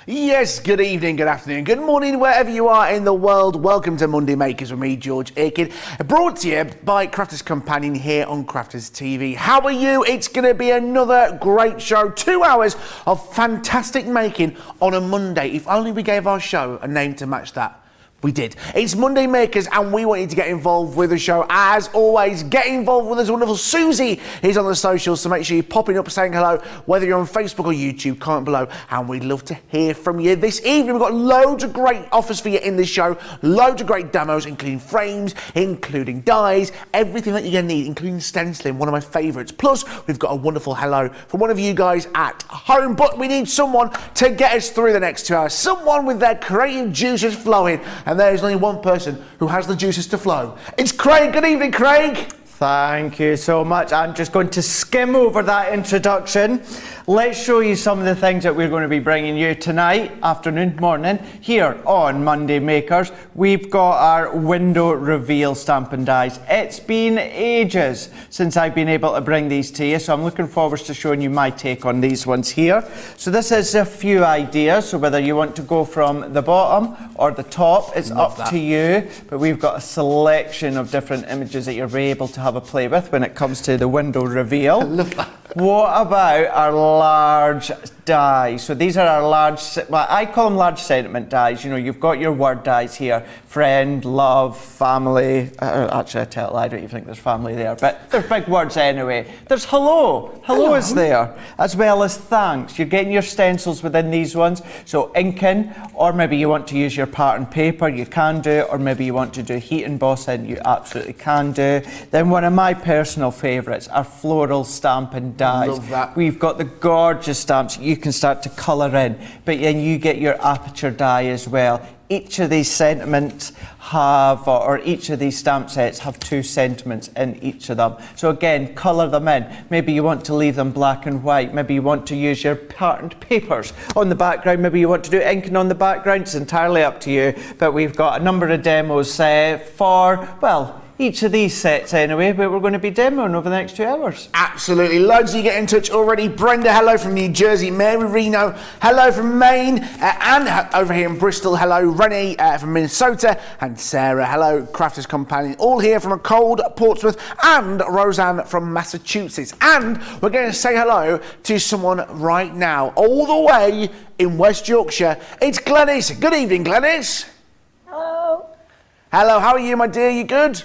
Yes, good evening, good afternoon, good morning, wherever you are in the world. Welcome to Monday Makers with me, George Akid, brought to you by Crafters Companion here on Crafters TV. How are you? It's going to be another great show. 2 hours of fantastic making on a Monday. If only we gave our show a name to match that. We did. It's Monday Makers and we want you to get involved with the show. As always, get involved with us. Wonderful Susie is on the socials, so make sure you're popping up saying hello, whether you're on Facebook or YouTube, comment below, and we'd love to hear from you. This evening, we've got loads of great offers for you in this show, loads of great demos, including frames, including dies, everything that you're going to need, including stenciling, one of my favourites. Plus, we've got a wonderful hello from one of you guys at home, but we need someone to get us through the next 2 hours, someone with their creative juices flowing. And there's only one person who has the juices to flow. It's Craig. Good evening, Craig. Thank you so much. I'm just going to skim over that introduction. Let's show you some of the things that we're going to be bringing you tonight, afternoon, morning, here on Monday Makers. We've got our window reveal stamp and dies. It's been ages since I've been able to bring these to you, so I'm looking forward to showing you my take on these ones here. So this is a few ideas, so whether you want to go from the bottom or the top, it's up to you, but we've got a selection of different images that you're able to have a play with when it comes to the window reveal. I love that. What about our large dies? So these are our large, well, I call them large sentiment dies. You know, you've got your word dies here: friend, love, family. Actually, I tell a lie, I don't even think there's family there, but there's big words anyway. There's hello. Hello is there, as well as thanks. You're getting your stencils within these ones. So inking, or maybe you want to use your pattern paper, you can do, or maybe you want to do heat embossing, you absolutely can do. Then one of my personal favourites are floral stamp and dies. Love that. We've got the gorgeous stamps you can start to colour in, but then you get your aperture die as well. Each of these sentiments have, or each of these stamp sets have 2 sentiments in each of them. So again, colour them in. Maybe you want to leave them black and white. Maybe you want to use your patterned papers on the background. Maybe you want to do inking on the background. It's entirely up to you. But we've got a number of demos for, well, each of these sets anyway, but we're going to be demoing over the next 2 hours. Absolutely. Loads of you get in touch already. Brenda, hello from New Jersey. Mary Reno, hello from Maine. Anne over here in Bristol, hello. Rennie from Minnesota. And Sarah, hello. Crafters Companion, all here from a cold Portsmouth. And Roseanne from Massachusetts. And we're going to say hello to someone right now, all the way in West Yorkshire. It's Glenys. Good evening, Glenys. Hello. Hello, how are you, my dear? You good?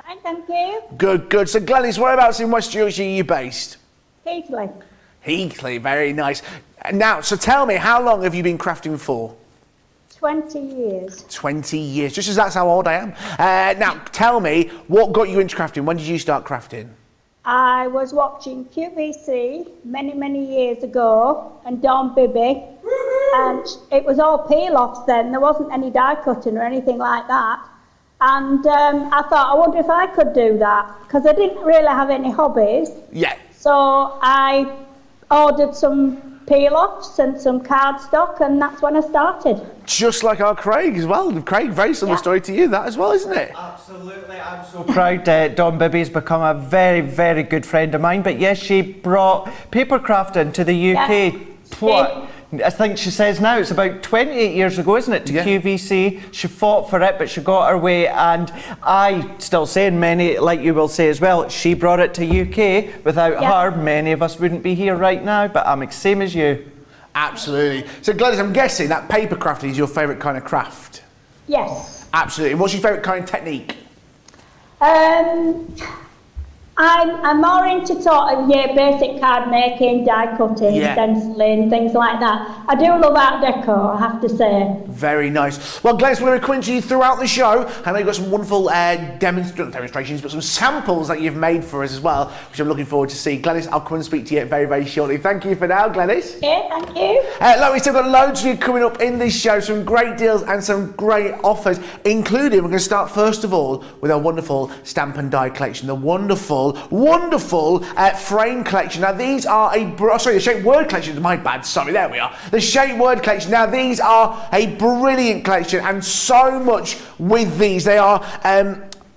Fine, thank you. Good, good. So, Glenys, whereabouts in West Yorkshire are you based? Heathly. Heathly, very nice. Now, so tell me, how long have you been crafting for? 20 years. 20 years, just as that's how old I am. Now, tell me, what got you into crafting? When did you start crafting? I was watching QVC many, many years ago, and Dawn Bibby, and it was all peel-offs then. There wasn't any die cutting or anything like that. And I thought, I wonder if I could do that, because I didn't really have any hobbies. Yeah. So I ordered some peel-offs and some cardstock, and that's when I started. Just like our Craig as well. Craig, very similar story to you, that as well, isn't it? Absolutely, I'm so proud. Dawn Bibby has become a very, very good friend of mine. But yes, she brought paper crafting to the UK. Yeah. What? I think she says now it's about 28 years ago, isn't it, to QVC. She fought for it, but she got her way, and I still say, and many, like you will say as well, she brought it to UK. Without her, many of us wouldn't be here right now, but I'm the same as you. Absolutely. So, Glenys, I'm guessing that paper crafting is your favourite kind of craft? Yes. Absolutely. And what's your favourite kind of technique? I'm more into sort of basic card making, die cutting, stenciling, things like that. I do love art deco, I have to say. Very nice. Well, Glenys, we're going to come to you throughout the show. I know you've got some wonderful demonstrations, but some samples that you've made for us as well, which I'm looking forward to see. Glenys, I'll come and speak to you very, very shortly. Thank you for now, Glenys. Okay, thank you. Look, we've still got loads of you coming up in this show, some great deals and some great offers, including, we're going to start first of all with our wonderful stamp and die collection, the wonderful frame collection. Now these are the shaped word collection, my bad, sorry, there we are. The shaped word collection. Now these are a brilliant collection, and so much with these. They are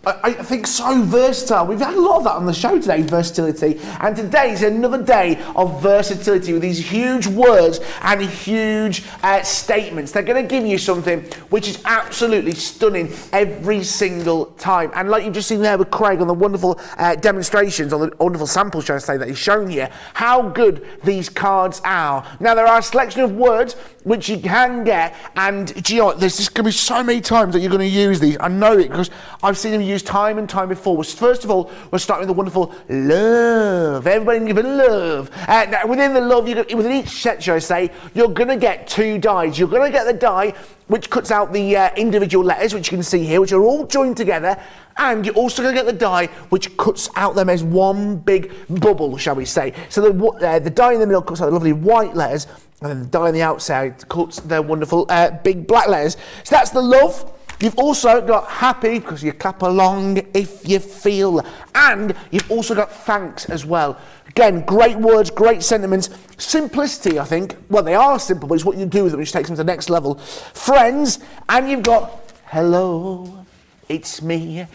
I think so versatile. We've had a lot of that on the show today, versatility. And today is another day of versatility with these huge words and huge statements. They're going to give you something which is absolutely stunning every single time. And like you've just seen there with Craig on the wonderful demonstrations, on the wonderful samples, shall I say, that he's shown here, how good these cards are. Now, there are a selection of words which you can get, and do you know what, there's just going to be so many times that you're going to use these. I know it because I've seen them used time and time before. First of all, we're starting with the wonderful love. Everybody give it love. Now, within the love, within each set, shall I say, you're going to get 2 dies. You're going to get the die which cuts out the individual letters, which you can see here, which are all joined together, and you're also going to get the die which cuts out them as one big bubble, shall we say. So the die in the middle cuts out the lovely white letters, and then the die on the outside cuts the wonderful big black letters. So that's the love. You've also got happy, because you clap along if you feel, and you've also got thanks as well. Again, great words, great sentiments. Simplicity, I think. Well, they are simple, but it's what you do with them which takes them to the next level. Friends, and you've got hello, it's me,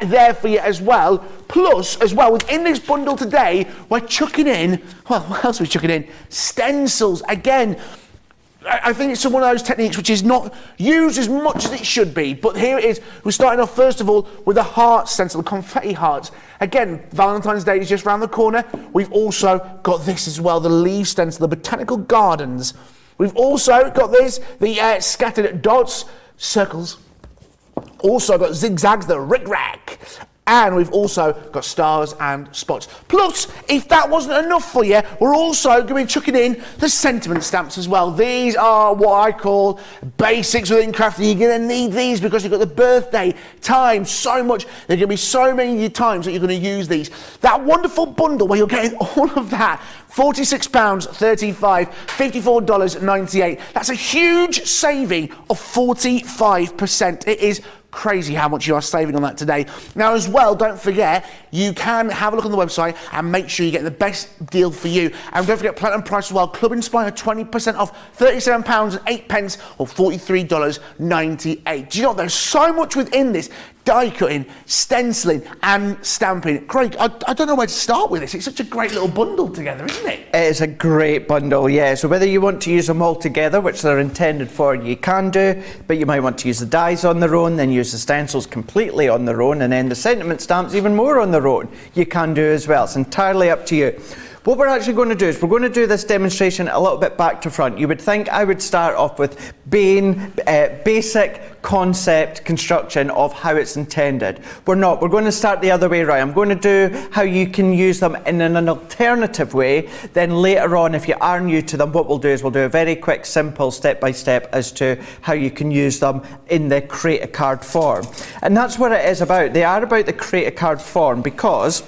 there for you as well. Plus, as well, within this bundle today, we're chucking in, well, what else are we chucking in? Stencils. Again, I think it's one of those techniques which is not used as much as it should be, but here it is. We're starting off first of all with the heart stencil, the confetti hearts. Again, Valentine's Day is just around the corner. We've also got this as well, the leaf stencil, the botanical gardens. We've also got this, the scattered dots, circles. Also got zigzags, the rick-rack. And we've also got stars and spots. Plus, if that wasn't enough for you, we're also going to be chucking in the sentiment stamps as well. These are what I call basics within crafting. You're going to need these because you've got the birthday, time, so much. There are going to be so many times that you're going to use these. That wonderful bundle where you're getting all of that, £46.35, $54.98. That's a huge saving of 45%. It is crazy how much you are saving on that today. Now as well, don't forget, you can have a look on the website and make sure you get the best deal for you. And don't forget Platinum Price as well, Club Inspire 20% off, £37.08 or $43.98. Do you know what? There's so much within this. Die cutting, stenciling and stamping. Craig, I don't know where to start with this. It's such a great little bundle together, isn't it? It is a great bundle, yeah. So whether you want to use them all together, which they're intended for, you can do, but you might want to use the dies on their own, then use the stencils completely on their own, and then the sentiment stamps even more on their own. You can do as well. It's entirely up to you. What we're actually going to do is we're going to do this demonstration a little bit back to front. You would think I would start off with basic concept construction of how it's intended. We're not. We're going to start the other way around. I'm going to do how you can use them in an alternative way. Then later on, if you are new to them, what we'll do is we'll do a very quick, simple step-by-step as to how you can use them in the create a card form. And that's what it is about. They are about the create a card form because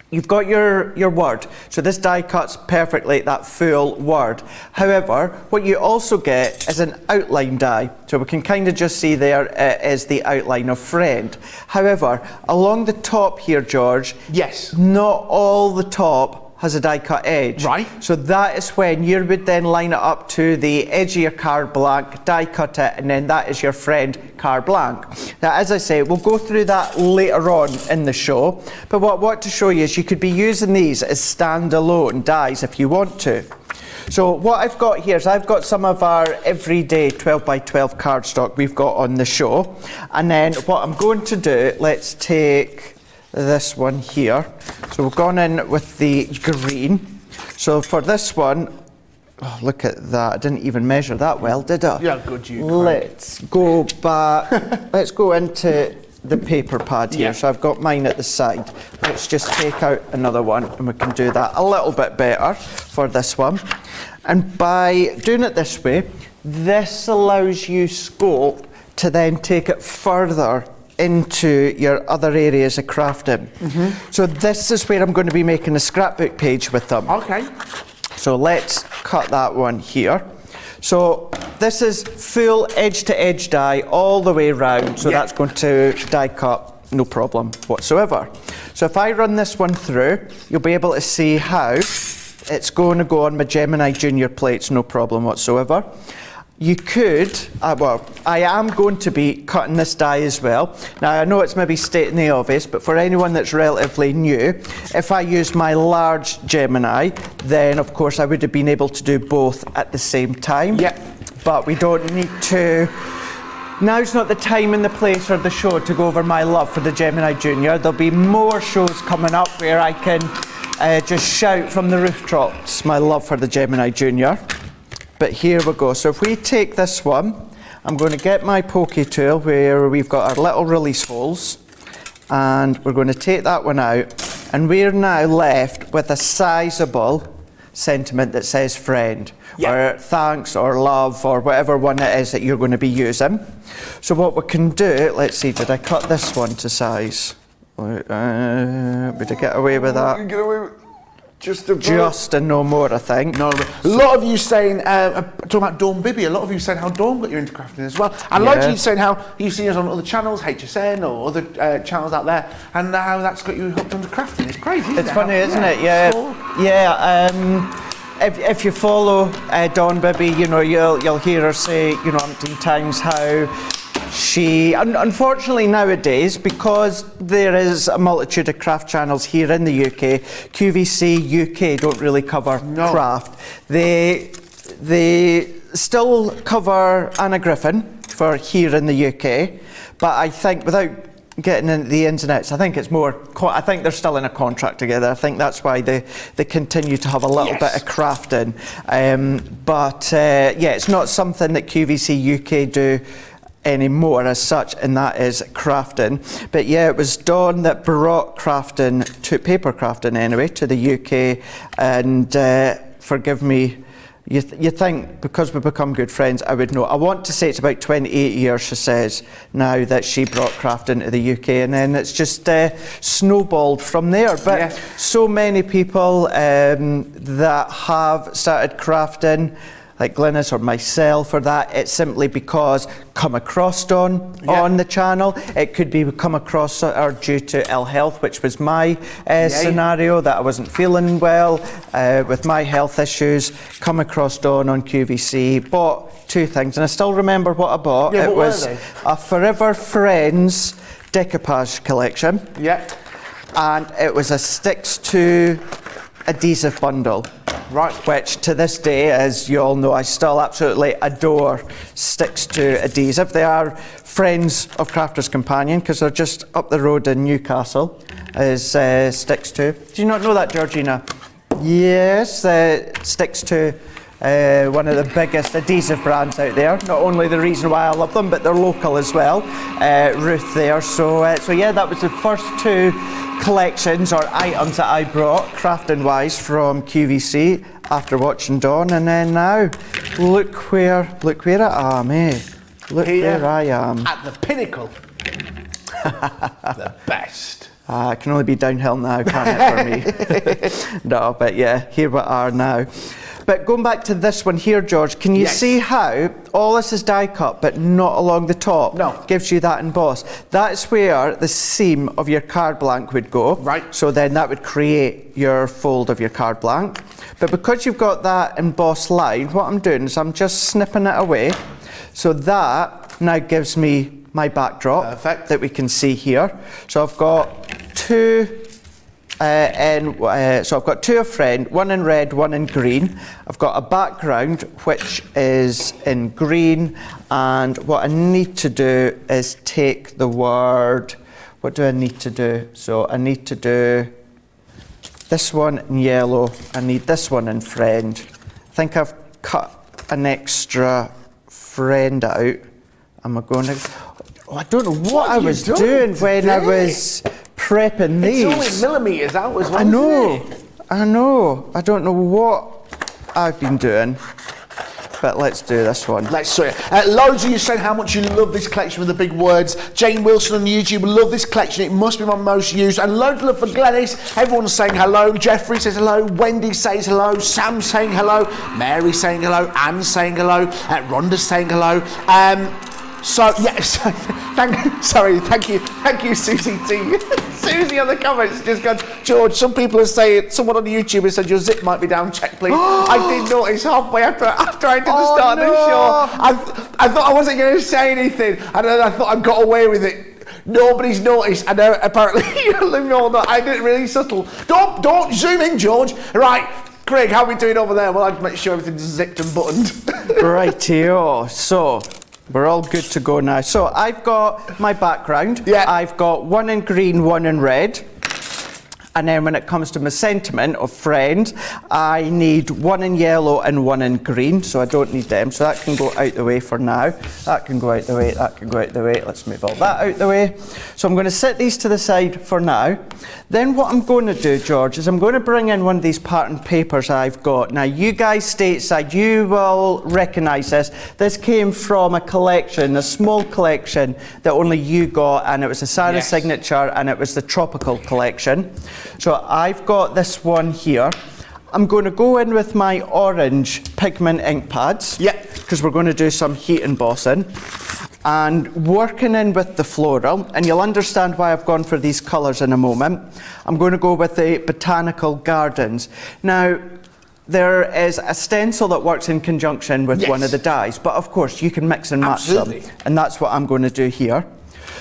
you've got your word. So this die cuts perfectly that full word. However, what you also get is an outline die. So we can kind of just see there is the outline of friend. However, along the top here, George, yes, not all the top has a die cut edge. Right. So that is when you would then line it up to the edge of your card blank, die cut it, and then that is your friend card blank. Now, as I say, we'll go through that later on in the show, but what I want to show you is you could be using these as standalone dies if you want to. So what I've got here is I've got some of our everyday 12 by 12 cardstock we've got on the show, and then what I'm going to do, let's take this one here. So we've gone in with the green. So for this one, oh, look at that, I didn't even measure that well, did I? Yeah, good you, Craig. Let's go back, let's go into the paper pad here. Yeah. So I've got mine at the side. Let's just take out another one and we can do that a little bit better for this one. And by doing it this way, this allows you scope to then take it further into your other areas of crafting. Mm-hmm. So this is where I'm going to be making a scrapbook page with them. Okay. So let's cut that one here. So this is full edge to edge die all the way around. So that's going to die cut, no problem whatsoever. So if I run this one through, you'll be able to see how it's going to go on my Gemini Junior plates, no problem whatsoever. you could, well, I am going to be cutting this die as well. Now, I know it's maybe stating the obvious, but for anyone that's relatively new, if I use my large Gemini, then of course I would have been able to do both at the same time. Yep. But we don't need to. Now's not the time and the place or the show to go over my love for the Gemini Junior. There'll be more shows coming up where I can just shout from the rooftops my love for the Gemini Junior. But here we go. So if we take this one, I'm going to get my Pokey tool where we've got our little release holes, and we're going to take that one out, and we're now left with a sizable sentiment that says friend, or thanks, or love, or whatever one it is that you're going to be using. So what we can do, let's see, did I cut this one to size? Would I get away with that? Get away with just and no more, I think. No, a lot of you saying, talking about Dawn Bibby, a lot of you saying how Dawn got you into crafting as well. And a lot of you saying how you've seen us on other channels, HSN or other channels out there, and how that's got you hooked onto crafting. It's crazy, isn't it? It's funny, isn't it? Yeah. If you follow Dawn Bibby, you know, you'll hear her say, you know, umpteen times how she, unfortunately nowadays, because there is a multitude of craft channels here in the UK, QVC UK don't really cover craft. They still cover Anna Griffin for here in the UK, but I think without getting into the ins and outs, I think it's more, I think they're still in a contract together. I think that's why they continue to have a little bit of crafting. Yeah, it's not something that QVC UK do anymore as such, and that is crafting. But yeah, it was Dawn that brought crafting, to paper crafting anyway, to the UK, and forgive me, you think because we've become good friends I would know. I want to say it's about 28 years, she says, now that she brought crafting to the UK, and then it's just snowballed from there. But so many people that have started crafting, like Glynis or myself or that, it's simply because come across Dawn on the channel. It could be come across or due to ill health, which was my scenario, that I wasn't feeling well with my health issues. Come across Dawn on QVC, bought two things, and I still remember what I bought. Yeah, it was a Forever Friends decoupage collection. Yeah. And it was a sticks to adhesive bundle. Right. Which to this day, as you all know, I still absolutely adore sticks to adhesive. They are friends of Crafter's Companion because they're just up the road in Newcastle as sticks to. Do you not know that, Georgina? Yes, sticks to one of the biggest adhesive brands out there. Not only the reason why I love them, but they're local as well. Ruth there. So yeah, that was the first two collections or items that I brought crafting wise from QVC after watching Dawn, and then now look where I am, eh? Look here, where I am. At the pinnacle. The best. It can only be downhill now, can't it, for me? No, but yeah, here we are now. But going back to this one here, George, can you see how all this is die cut, but not along the top? No. Gives you that emboss. That's where the seam of your card blank would go. Right. So then that would create your fold of your card blank. But because you've got that embossed line, what I'm doing is I'm just snipping it away. So that now gives me my backdrop that we can see here. So I've got two. So I've got two of friend, one in red, one in green. I've got a background which is in green, and what I need to do is take the word, what do I need to do? So I need to do this one in yellow, I need this one in friend. I think I've cut an extra friend out. Am I going to, I don't know what I was doing when I was prepping these. It's only millimetres out as well. I know. I don't know what I've been doing, but let's do this one. Let's see. Loads of you saying how much you love this collection with the big words. Jane Wilson on YouTube, love this collection. It must be my most used. And loads of love for Glenys. Everyone's saying hello. Jeffrey says hello. Wendy says hello. Sam saying hello. Mary saying hello. Anne saying hello. Rhonda's saying hello. So, yes, thank you, Susie T. Susie on the comments just goes, George, some people are saying, someone on YouTube has said your zip might be down, check please. I did notice halfway after I did the start of the show, I thought I wasn't going to say anything, and then I thought I got away with it. Nobody's noticed, and apparently you're all not. I did it really subtle. Don't zoom in, George. Right, Craig, how are we doing over there? Well, I'd make sure everything's zipped and buttoned. Rightio. So we're all good to go now. So I've got my background. Yeah. I've got one in green, one in red. And then when it comes to my sentiment of friends, I need one in yellow and one in green, so I don't need them. So that can go out the way for now. That can go out the way, that can go out the way. Let's move all that out the way. So I'm going to set these to the side for now. Then what I'm going to do, George, is I'm going to bring in one of these pattern papers I've got. Now, you guys stateside, you will recognise this. This came from a collection, a small collection that only you got, and it was a Sarah signature, and it was the Tropical collection. So I've got this one here. I'm going to go in with my orange pigment ink pads. Yep. Because we're going to do some heat embossing. And working in with the floral, and you'll understand why I've gone for these colours in a moment. I'm going to go with the Botanical Gardens. Now, there is a stencil that works in conjunction with one of the dyes, but of course you can mix and match them. And that's what I'm going to do here.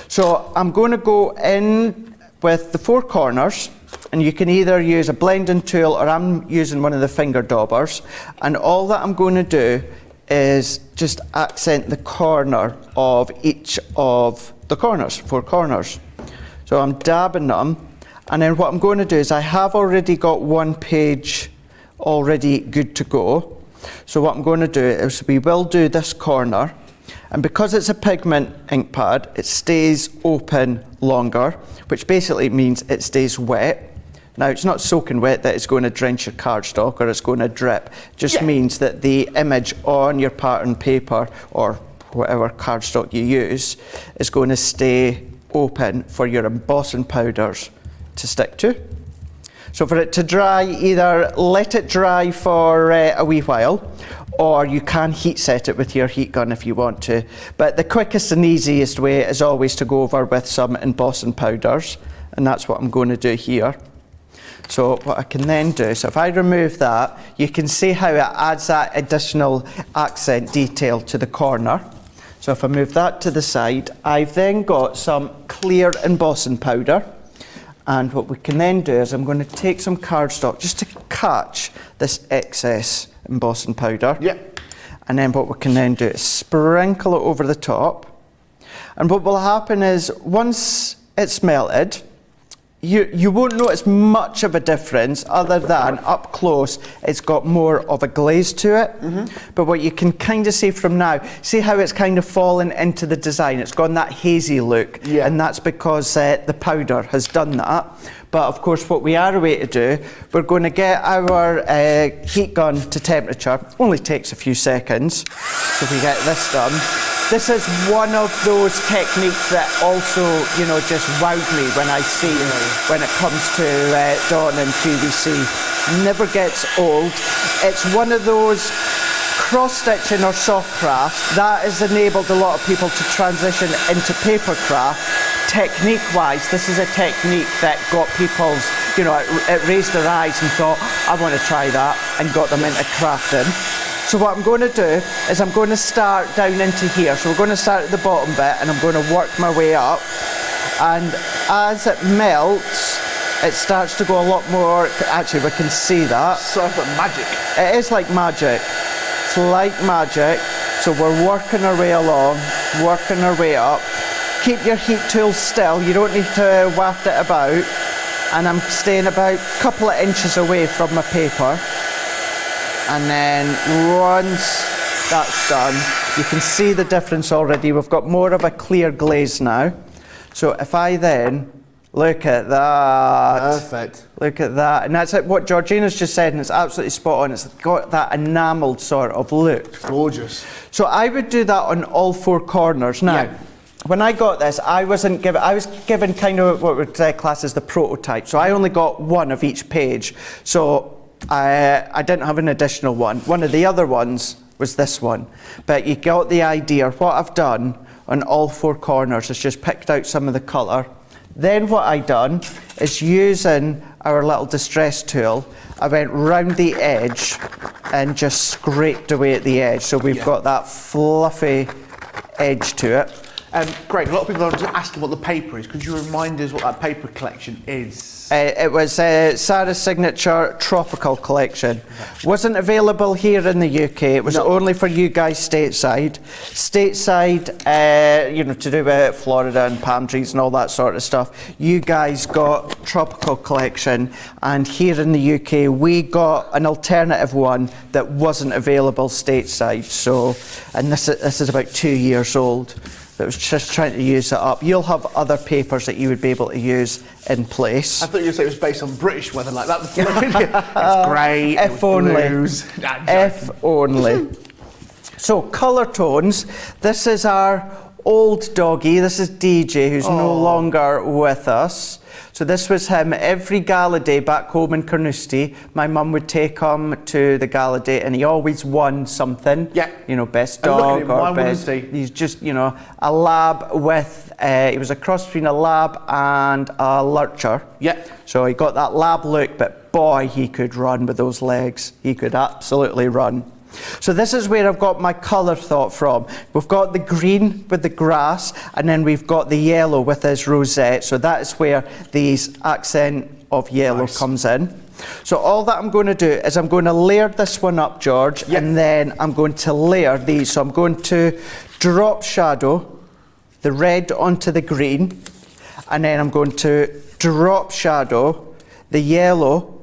So I'm going to go in with the four corners, and you can either use a blending tool or I'm using one of the finger daubers, and all that I'm going to do is just accent the corner of each of the corners, four corners. So I'm dabbing them, and then what I'm going to do is I have already got one page already good to go. So what I'm going to do is we will do this corner, and because it's a pigment ink pad, it stays open longer, which basically means it stays wet. Now, it's not soaking wet that it's going to drench your cardstock or it's going to drip. It just means that the image on your pattern paper or whatever cardstock you use is going to stay open for your embossing powders to stick to. So for it to dry, either let it dry for a wee while, or you can heat set it with your heat gun if you want to. But the quickest and easiest way is always to go over with some embossing powders, and that's what I'm going to do here. So what I can then do, so if I remove that, you can see how it adds that additional accent detail to the corner. So if I move that to the side, I've then got some clear embossing powder. And what we can then do is I'm going to take some cardstock just to catch this excess embossing powder. Yep. And then what we can then do is sprinkle it over the top. And what will happen is once it's melted, you won't notice much of a difference other than up close it's got more of a glaze to it. But what you can kind of see from now, see how it's kind of fallen into the design, it's got that hazy look, and that's because the powder has done that. But of course what we are away to do, we're going to get our heat gun to temperature. Only takes a few seconds. So if we get this done, this is one of those techniques that also, you know, just wowed me when I see when it comes to Dawn and QVC. Never gets old. It's one of those cross-stitching or soft crafts that has enabled a lot of people to transition into paper craft. Technique-wise, this is a technique that got people's, you know, it raised their eyes and thought, I want to try that, and got them into crafting. So what I'm going to do is I'm going to start down into here. So we're going to start at the bottom bit and I'm going to work my way up. And as it melts, it starts to go a lot more, actually we can see that. Sort of magic. It is like magic. It's like magic. So we're working our way along, working our way up. Keep your heat tool still, you don't need to waft it about. And I'm staying about a couple of inches away from my paper. And then once that's done, you can see the difference already. We've got more of a clear glaze now. So if I then look at that. Perfect. Look at that. And that's what Georgina's just said, and it's absolutely spot on. It's got that enamelled sort of look. Gorgeous. So I would do that on all four corners. Now, when I got this, I was given kind of what we'd class as the prototype. So I only got one of each page. So I didn't have an additional one. One of the other ones was this one. But you got the idea. What I've done on all four corners. It's just picked out some of the colour. Then what I done is, using our little distress tool, I went round the edge and just scraped away at the edge. So we've got that fluffy edge to it. Craig, a lot of people are just asking what the paper is. Could you remind us what that paper collection is? It was Sarah's signature tropical collection. Wasn't available here in the UK. It was only for you guys stateside. Stateside, to do with Florida and palm trees and all that sort of stuff. You guys got tropical collection, and here in the UK we got an alternative one that wasn't available stateside. So, and this is about 2 years old. It was just trying to use it up. You'll have other papers that you would be able to use in place. I thought you were saying it was based on British weather like that. It's grey, if only. Blues. If only. So, colour tones. This is our old doggy. This is DJ, who's no longer with us. So this was him every gala day back home in Carnoustie. My mum would take him to the gala day, and he always won something. Yeah. Best dog or best. He? He's just, a lab with, he was a cross between a lab and a lurcher. Yeah. So he got that lab look, but boy, he could run with those legs. He could absolutely run. So this is where I've got my colour thought from. We've got the green with the grass, and then we've got the yellow with his rosette. So that is where these accent of yellow comes in. So all that I'm going to do is I'm going to layer this one up, George, and then I'm going to layer these. So I'm going to drop shadow the red onto the green, and then I'm going to drop shadow the yellow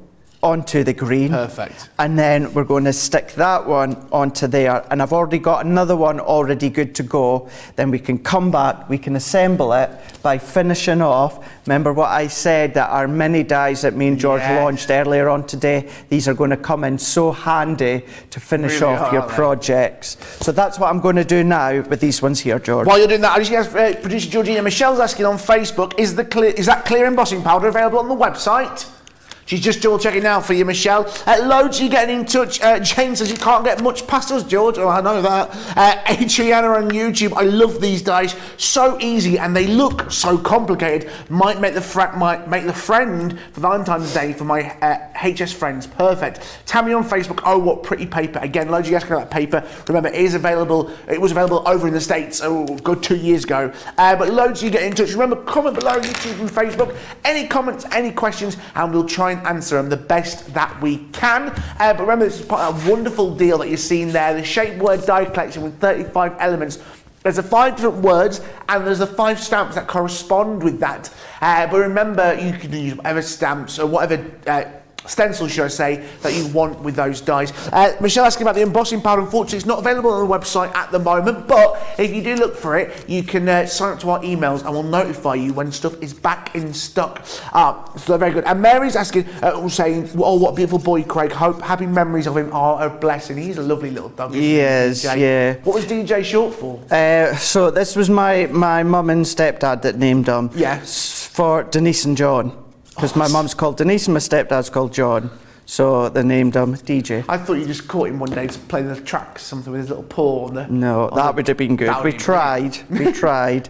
onto the green. Perfect. And then we're going to stick that one onto there. And I've already got another one already good to go. Then we can come back, we can assemble it by finishing off. Remember what I said, that our mini dies that me and George launched earlier on today, these are going to come in so handy to finish off your projects. So that's what I'm going to do now with these ones here, George. While you're doing that, I just ask producer Georgina, Michelle's asking on Facebook, is that clear embossing powder available on the website? She's just double checking now for you, Michelle. Loads of you getting in touch. Jane says you can't get much past us, George. Oh, I know that. Adriana on YouTube. I love these dies. So easy, and they look so complicated. Might make the friend for Valentine's Day for my HS friends. Perfect. Tammy on Facebook. Oh, what pretty paper. Again, loads of you asking about paper. Remember, it is available. It was available over in the States a good 2 years ago. But loads of you get in touch. Remember, comment below YouTube and Facebook. Any comments, any questions, and we'll try and answer them the best that we can. But remember, this is part of a wonderful deal that you're seeing there, the Shape Word die collection with 35 elements. There's the 5 different words, and there's the 5 stamps that correspond with that. But remember, you can use whatever stamps or whatever stencils, should I say, that you want with those dies. Michelle asking about the embossing powder. Unfortunately, it's not available on the website at the moment, but if you do look for it, you can sign up to our emails and we'll notify you when stuff is back in stock. So very good. And Mary's asking, saying, oh, what a beautiful boy, Craig. Happy memories of him are a blessing. He's a lovely little dog. He is, yeah. What was DJ short for? So this was my mum and stepdad that named him. Yes. For Denise and John. Because my mum's called Denise and my stepdad's called John. So they named him DJ. I thought you just caught him one day just playing the track, something with his little paw on the... No, that would have been good. We tried. We tried.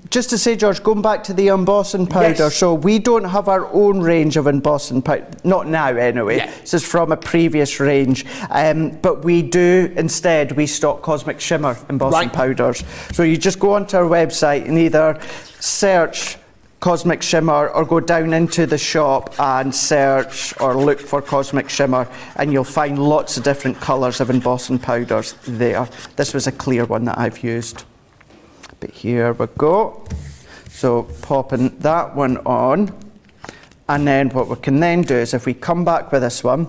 Just to say, George, going back to the embossing powder, so we don't have our own range of embossing powder, not now anyway. This is from a previous range, but we do, instead, we stock Cosmic Shimmer embossing powders. So you just go onto our website and either search Cosmic Shimmer or go down into the shop and search or look for Cosmic Shimmer, and you'll find lots of different colours of embossing powders there. This was a clear one that I've used. But here we go. So popping that one on, and then what we can then do is if we come back with this one,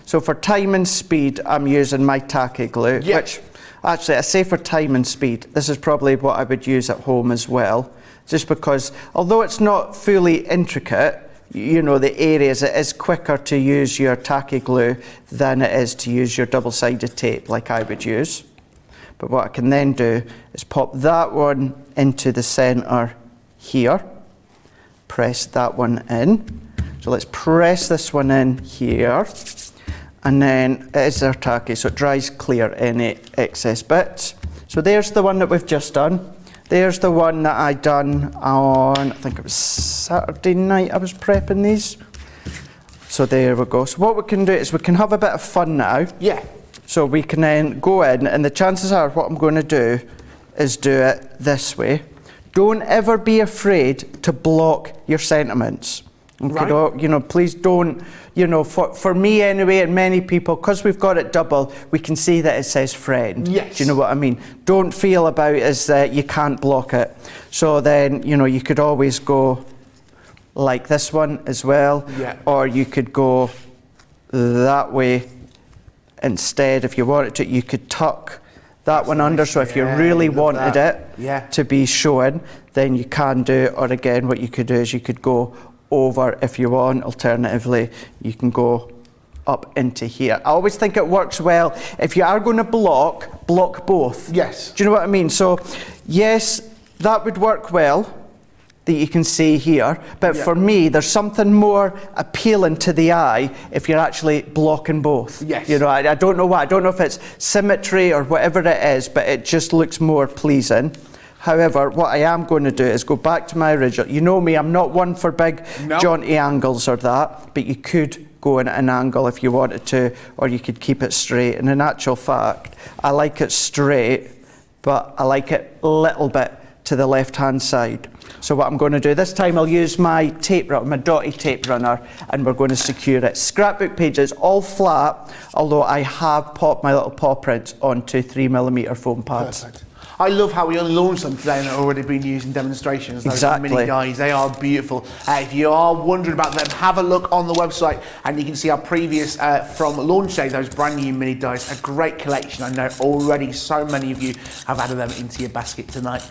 so for time and speed I'm using my tacky glue, which actually I say for time and speed, this is probably what I would use at home as well, just because although it's not fully intricate, you know, the areas, it is quicker to use your tacky glue than it is to use your double-sided tape like I would use. But what I can then do is pop that one into the centre here, press that one in. So let's press this one in here, and then it is our tacky, so it dries clear any excess bits. So So there's the one that we've just done. There's the one that I done on, I think it was Saturday night I was prepping these. So there we go. So what we can do is we can have a bit of fun now. Yeah. So we can then go in, and the chances are what I'm going to do is do it this way. Don't ever be afraid to block your sentiments. Okay, Right. Please don't, for me anyway, and many people, because we've got it double, we can see that it says friend. Yes. Do you know what I mean? Don't feel about it as that you can't block it. So then, you could always go like this one as well. Yeah. Or you could go that way instead. If you wanted to, you could tuck that one under. So if you really wanted it to be shown, then you can do it. Or again, what you could do is you could go over if you want. Alternatively, you can go up into here. I always think it works well if you are going to block both. Yes. Do you know what I mean? So yes, that would work well, that you can see here, but for me there's something more appealing to the eye if you're actually blocking both. Yes. I don't know why. I don't know if it's symmetry or whatever it is, but it just looks more pleasing. However, what I am going to do is go back to my original. You know me, I'm not one for big jaunty angles or that, but you could go in at an angle if you wanted to, or you could keep it straight. And in actual fact, I like it straight, but I like it a little bit to the left-hand side. So what I'm going to do this time, I'll use my tape runner, my dotty tape runner, and we're going to secure it. Scrapbook pages, all flat, although I have popped my little paw prints onto 3mm foam pads. Perfect. I love how we only launched them today and have already been used in demonstrations. Those mini dies, they are beautiful. If you are wondering about them, have a look on the website and you can see our previous from launch day, those brand new mini dies. A great collection. I know already so many of you have added them into your basket tonight.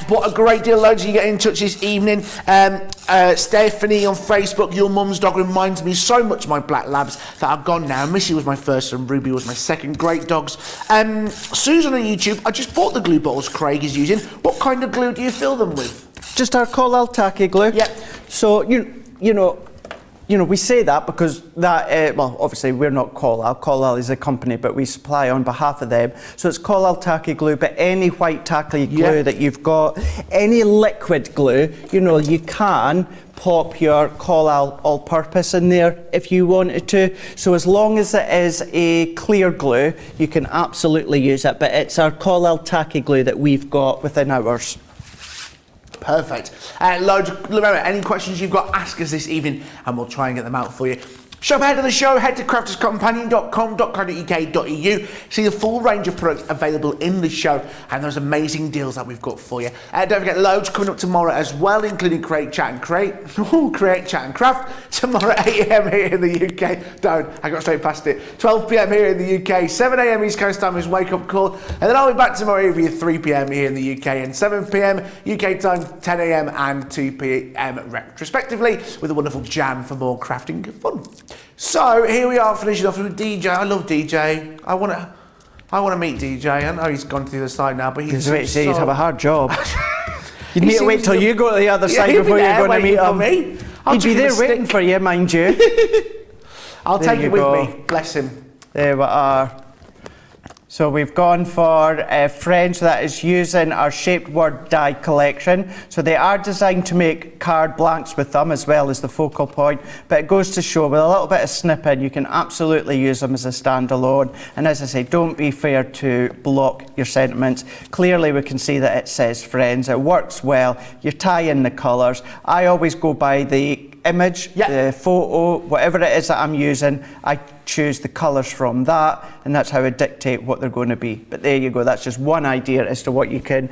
What a great deal. Loads of you getting in touch this evening. Stephanie on Facebook, your mum's dog reminds me so much of my black labs that are gone now. Missy was my first and Ruby was my second. Great dogs. Susan on YouTube, I just bought the glue bottles Craig is using. What kind of glue do you fill them with? Just our Collal tacky glue. Yep. So we say that because that well, obviously we're not Collal. Collal is a company, but we supply on behalf of them. So it's Collal tacky glue, but any white tacky glue that you've got, any liquid glue, you can pop your Collal all-purpose in there if you wanted to. So as long as it is a clear glue, you can absolutely use it, but it's our Collal tacky glue that we've got within ours. Perfect. Remember, any questions you've got, ask us this evening and we'll try and get them out for you. Shop ahead of the show, head to crafterscompanion.com.co.uk, see the full range of products available in the show and those amazing deals that we've got for you. Don't forget, loads coming up tomorrow as well, including Create, Chat and Craft, tomorrow at 8 AM here in the UK. I got straight past it. 12 PM here in the UK, 7 AM East Coast time is Wake Up Call, and then I'll be back tomorrow over 3 PM here in the UK and 7 PM UK time, 10 AM and 2 PM respectively, with a wonderful jam for more crafting fun. So here we are, finishing off with DJ. I love DJ. I want to meet DJ. I know he's gone to the other side now, but he's he'd have a hard job. You'd need to wait till you go to the other side before you're going to meet him. He'd be there waiting for you, mind you. I'll take it with me. Bless him. There we are. So we've gone for French, that is using our shaped word die collection. So they are designed to make card blanks with them as well as the focal point, but it goes to show with a little bit of snipping, you can absolutely use them as a standalone. And as I say, don't be afraid to block your sentiments. Clearly we can see that it says friends, it works well, you tie in the colours. I always go by the image, the photo, whatever it is that I'm using, I choose the colours from that, and that's how I dictate what they're going to be. But there you go, that's just one idea as to what you can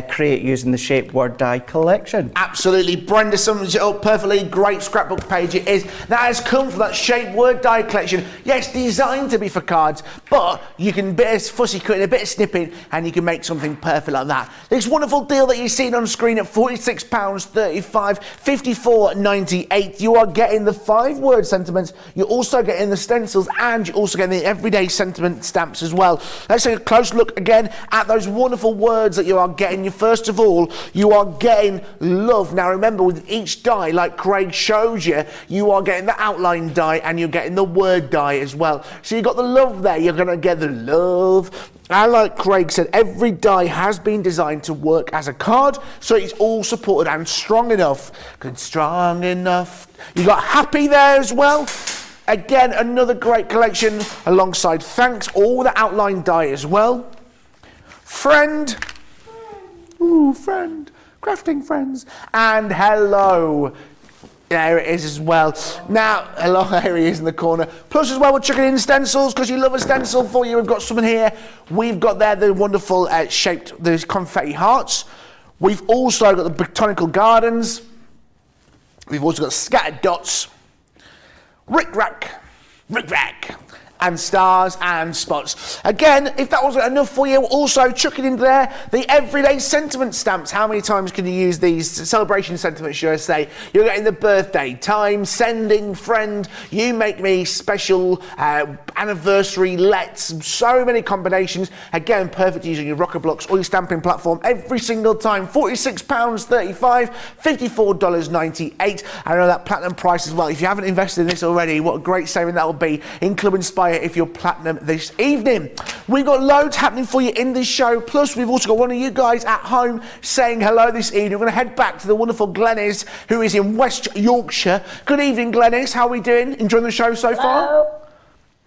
create using the shaped word die collection. Absolutely, Brenda sums it up perfectly. Great scrapbook page it is. That has come from that shaped word die collection. Yes, designed to be for cards, but you can bit of fussy cutting, a bit of snipping, and you can make something perfect like that. This wonderful deal that you're seeing on screen at £46.35, £54.98. You are getting the 5-word sentiments. You're also getting the stencils, and you're also getting the everyday sentiment stamps as well. Let's take a close look again at those wonderful words that you are getting. First of all, you are getting love. Now remember, with each die, like Craig shows you, you are getting the outline die and you're getting the word die as well. So you've got the love there, you're going to get the love. And like Craig said, every die has been designed to work as a card, so it's all supported and strong enough. Good, strong enough. You got happy there as well. Again, another great collection alongside thanks, all the outline die as well. Friend. Ooh, friend. Crafting friends. And hello. There it is as well. Now, hello, here he is in the corner. Plus as well, we're chucking in stencils because you love a stencil for you. We've got some in here. We've got there the wonderful shaped, those confetti hearts. We've also got the botanical gardens. We've also got scattered dots. Rick-rack, and stars and spots. Again, if that wasn't enough for you, also chucking in there the everyday sentiment stamps. How many times can you use these celebration sentiments, should I say? You're getting the birthday, time, sending, friend, you make me, special, anniversary, let's, so many combinations. Again, perfect using your rocker blocks or your stamping platform every single time. £46.35, $54.98. I know that platinum price as well. If you haven't invested in this already, what a great saving that will be in Club Inspire if you're platinum this evening. We've got loads happening for you in this show, plus we've also got one of you guys at home saying hello this evening. We're going to head back to the wonderful Glenys, who is in West Yorkshire. Good evening, Glenys. How are we doing? Enjoying the show so far? Hello.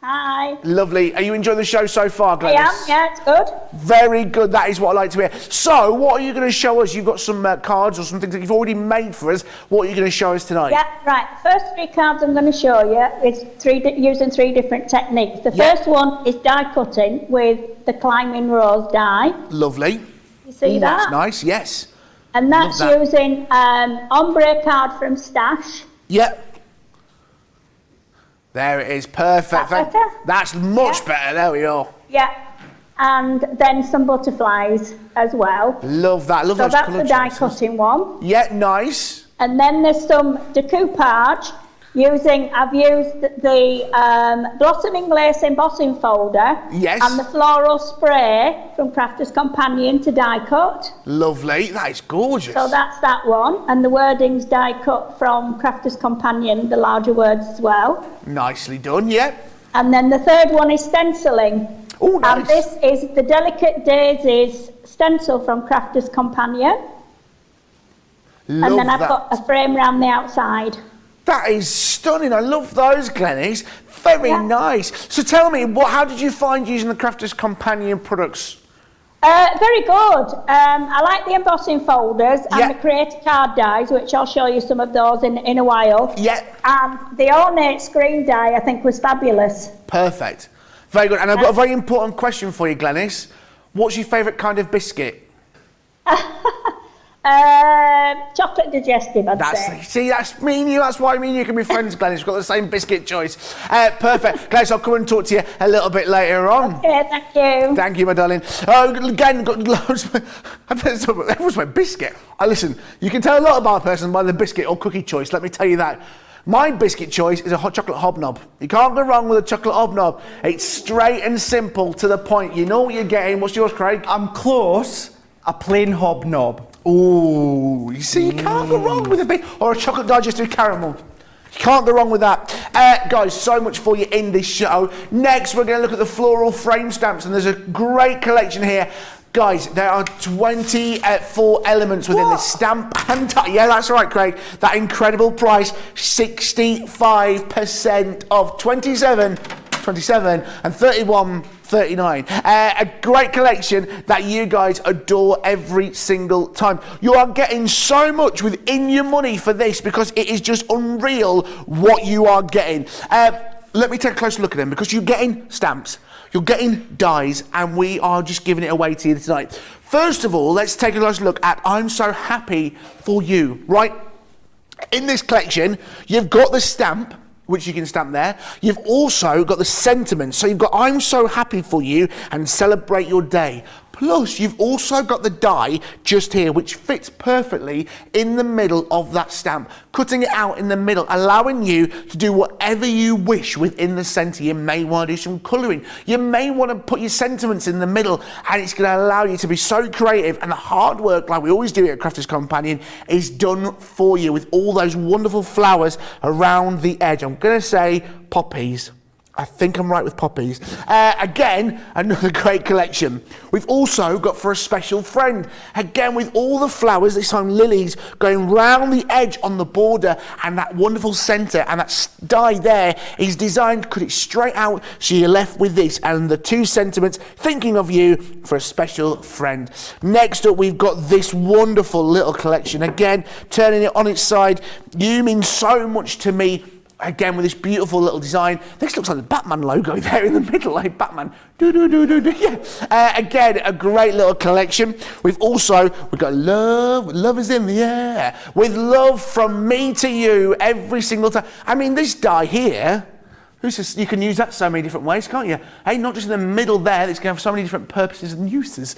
Hi. Lovely. Are you enjoying the show so far, Glenys? I am, yeah, it's good. Very good. That is what I like to hear. So, what are you going to show us? You've got some cards or some things that you've already made for us. What are you going to show us tonight? Yeah, right. The first 3 cards I'm going to show you is using 3 different techniques. The first one is die cutting with the climbing rose die. Lovely. You see that? That's nice, yes. And that's using ombre card from Stash. Yep. There it is, perfect. Better? That's much better, there we are. Yeah, and then some butterflies as well. Love that, love so those that's colour the die choices. cutting one. Yeah, nice. And then there's some decoupage I've used the blossoming lace embossing folder. Yes. And the floral spray from Crafter's Companion to die cut. Lovely, that is gorgeous. So that's that one. And the wording's die cut from Crafter's Companion, the larger words as well. Nicely done, yep. And then the third one is stenciling. Oh, nice. And this is the Delicate Daisies stencil from Crafter's Companion. Love and then I've that. got a frame around the outside. That is stunning. I love those, Glenys. Very nice. So tell me, how did you find using the Crafter's Companion products? Very good. I like the embossing folders and the creator card dies, which I'll show you some of those in a while. Yeah. And the ornate screen die, I think, was fabulous. Perfect. Very good. And I've got a very important question for you, Glenys. What's your favourite kind of biscuit? Chocolate digestive, I'd say. See, that's me and you. That's why me and you can be friends, Glenys. We've got the same biscuit choice. Perfect. Glenys, I'll come and talk to you a little bit later on. Okay, thank you. Thank you, my darling. Again, got loads. Everyone's my biscuit. Listen, you can tell a lot about a person by the biscuit or cookie choice. Let me tell you that. My biscuit choice is a hot chocolate hobnob. You can't go wrong with a chocolate hobnob. It's straight and simple to the point. You know what you're getting. What's yours, Craig? I'm close. A plain hobnob. Ooh, you see, you can't go wrong with a bit, or a chocolate digestive caramel. You can't go wrong with that. Guys, so much for you in this show. Next, we're going to look at the floral frame stamps, and there's a great collection here. Guys, there are 24 elements within this stamp. And yeah, that's right, Craig. That incredible price, 65% off, 27 and 31.39. A great collection that you guys adore every single time. You are getting so much within your money for this because it is just unreal what you are getting. Let me take a closer look at them because you're getting stamps, you're getting dies, and we are just giving it away to you tonight. First of all, let's take a closer look at I'm So Happy For You, right? In this collection, you've got the stamp, which you can stamp there. You've also got the sentiment. So you've got I'm so happy for you and celebrate your day. Plus, you've also got the die just here, which fits perfectly in the middle of that stamp, cutting it out in the middle, allowing you to do whatever you wish within the centre. You may want to do some colouring. You may want to put your sentiments in the middle, and it's going to allow you to be so creative. And the hard work, like we always do at Crafter's Companion, is done for you with all those wonderful flowers around the edge. I'm going to say poppies. I think I'm right with poppies. Again, another great collection. We've also got for a special friend. Again, with all the flowers, this time lilies, going round the edge on the border, and that wonderful centre, and that die there is designed to cut it straight out, so you're left with this, and the 2 sentiments, thinking of you for a special friend. Next up, we've got this wonderful little collection. Again, turning it on its side, you mean so much to me. Again, with this beautiful little design. This looks like the Batman logo there in the middle, like Batman. Yeah. Again, a great little collection. We've got love is in the air. With love from me to you every single time. I mean, this die here, you can use that so many different ways, can't you? Hey, not just in the middle there, it's going to have so many different purposes and uses.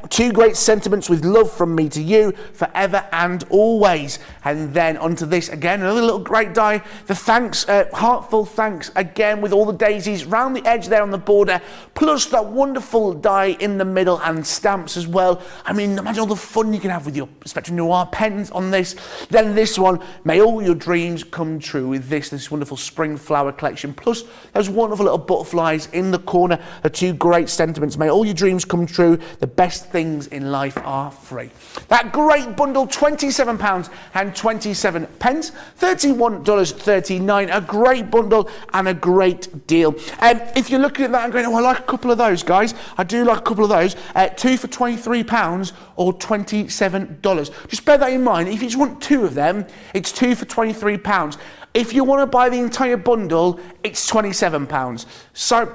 2 great sentiments with love from me to you, forever and always. And then onto this again, another little great die, the thanks, heartfelt thanks, again with all the daisies round the edge there on the border, plus that wonderful die in the middle and stamps as well. I mean, imagine all the fun you can have with your Spectrum Noir pens on this. Then this one, may all your dreams come true with this wonderful spring flower collection. Plus those wonderful little butterflies in the corner, the 2 great sentiments. May all your dreams come true. The best things in life are free. That great bundle, £27.27, $31.39. A great bundle and a great deal. If you're looking at that and going, oh, I like a couple of those, guys. I do like a couple of those. 2 for £23 or $27. Just bear that in mind. If you just want 2 of them, it's 2 for £23. If you want to buy the entire bundle, it's £27. So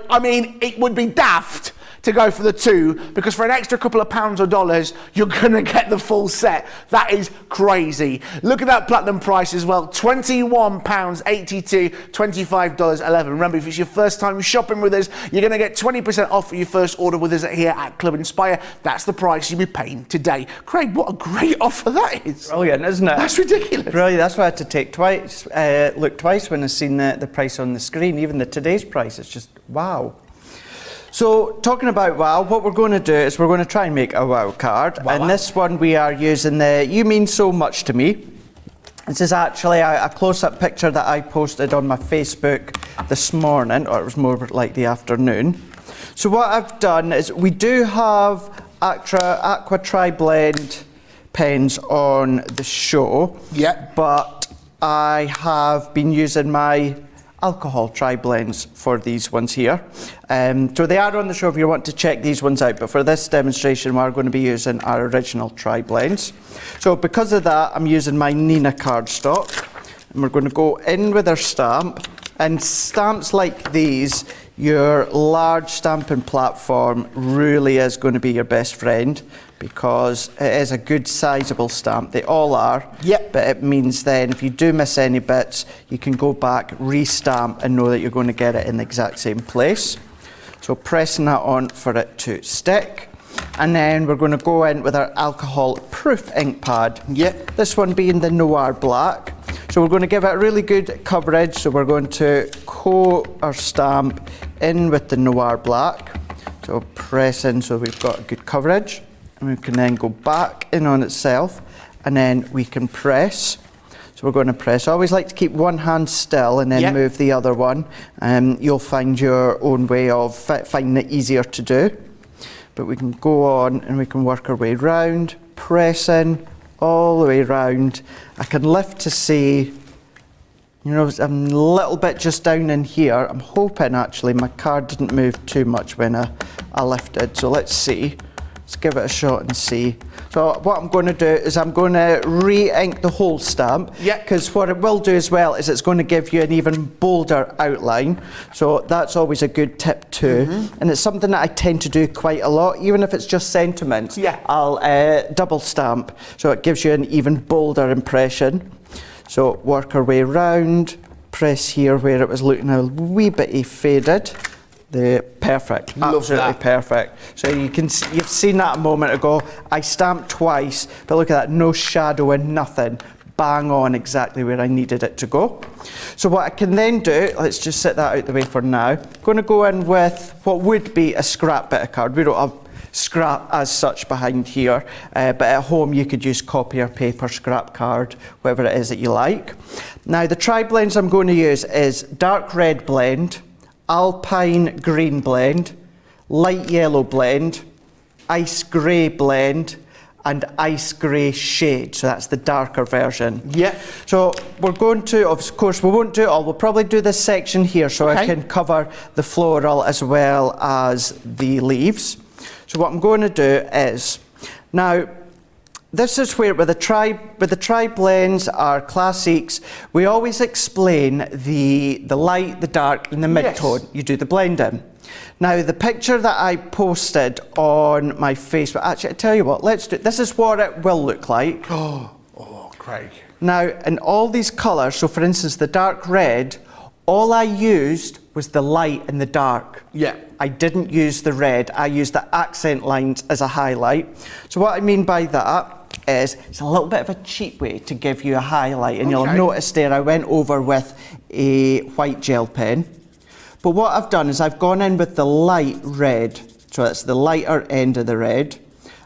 I mean, it would be daft to go for the 2, because for an extra couple of pounds or dollars, you're going to get the full set. That is crazy. Look at that platinum price as well, £21.82, $25.11. Remember, if it's your first time shopping with us, you're going to get 20% off for your first order with us here at Club Inspire. That's the price you'll be paying today. Craig, what a great offer that is. Brilliant, isn't it? That's ridiculous. Brilliant. That's why I had to look twice when I seen the price on the screen. Even today's price, it's just wow. So, talking about wow, what we're going to do is we're going to try and make a wow card. Wow. And this one we are using the You Mean So Much to Me. This is actually a close-up picture that I posted on my Facebook this morning, or it was more like the afternoon. So what I've done is we do have Aqua Tri-Blend pens on the show. Yeah. But I have been using my alcohol tri-blends for these ones here. So they are on the show if you want to check these ones out, but for this demonstration we're going to be using our original tri-blends. So because of that, I'm using my Nina cardstock, and we're going to go in with our stamp. And stamps like these, your large stamping platform really is going to be your best friend, because it is a good sizable stamp. They all are. Yep. But it means then if you do miss any bits, you can go back, re-stamp, and know that you're going to get it in the exact same place. So pressing that on for it to stick. And then we're going to go in with our alcohol proof ink pad. Yep. This one being the Noir Black. So we're going to give it really good coverage. So we're going to coat our stamp in with the Noir Black. So press in so we've got a good coverage. And we can then go back in on itself, and then we can press. So we're going to press. I always like to keep one hand still and then move the other one. You'll find your own way of finding it easier to do. But we can go on and we can work our way round, pressing all the way round. I can lift to see, you know, I'm a little bit just down in here. I'm hoping actually my card didn't move too much when I lifted. So let's see. Let's give it a shot and see. So what I'm going to do is I'm going to re-ink the whole stamp. Yeah. Because what it will do as well is it's going to give you an even bolder outline. So that's always a good tip too. Mm-hmm. And it's something that I tend to do quite a lot, even if it's just sentiments. Yeah. I'll double stamp, so it gives you an even bolder impression. So work our way round, press here where it was looking a wee bit faded. Perfect, Love absolutely that. perfect. So you've seen that a moment ago. I stamped twice, but look at that, no shadowing, nothing. Bang on exactly where I needed it to go. So what I can then do, let's just set that out the way for now. I'm going to go in with what would be a scrap bit of card. We don't have scrap as such behind here, but at home you could use copier paper, scrap card, whatever it is that you like. Now the tri-blends I'm going to use is dark red blend, alpine green blend, light yellow blend, ice grey blend, and ice grey shade, so that's the darker version. Yeah. So we're going to, of course, we won't do it all, we'll probably do this section here so I can cover the floral as well as the leaves. So what I'm going to do is, now, this is where, with the tri-blends, our classics, we always explain the light, the dark, and the mid-tone. Yes. You do the blending. Now, the picture that I posted on my Facebook, actually, I tell you what, let's do, this is what it will look like. Oh, Craig. Now, in all these colours, so for instance, the dark red, all I used was the light and the dark. Yeah. I didn't use the red, I used the accent lines as a highlight. So what I mean by that is, it's a little bit of a cheap way to give you a highlight, and you'll have noticed there I went over with a white gel pen. But what I've done is I've gone in with the light red, so that's the lighter end of the red.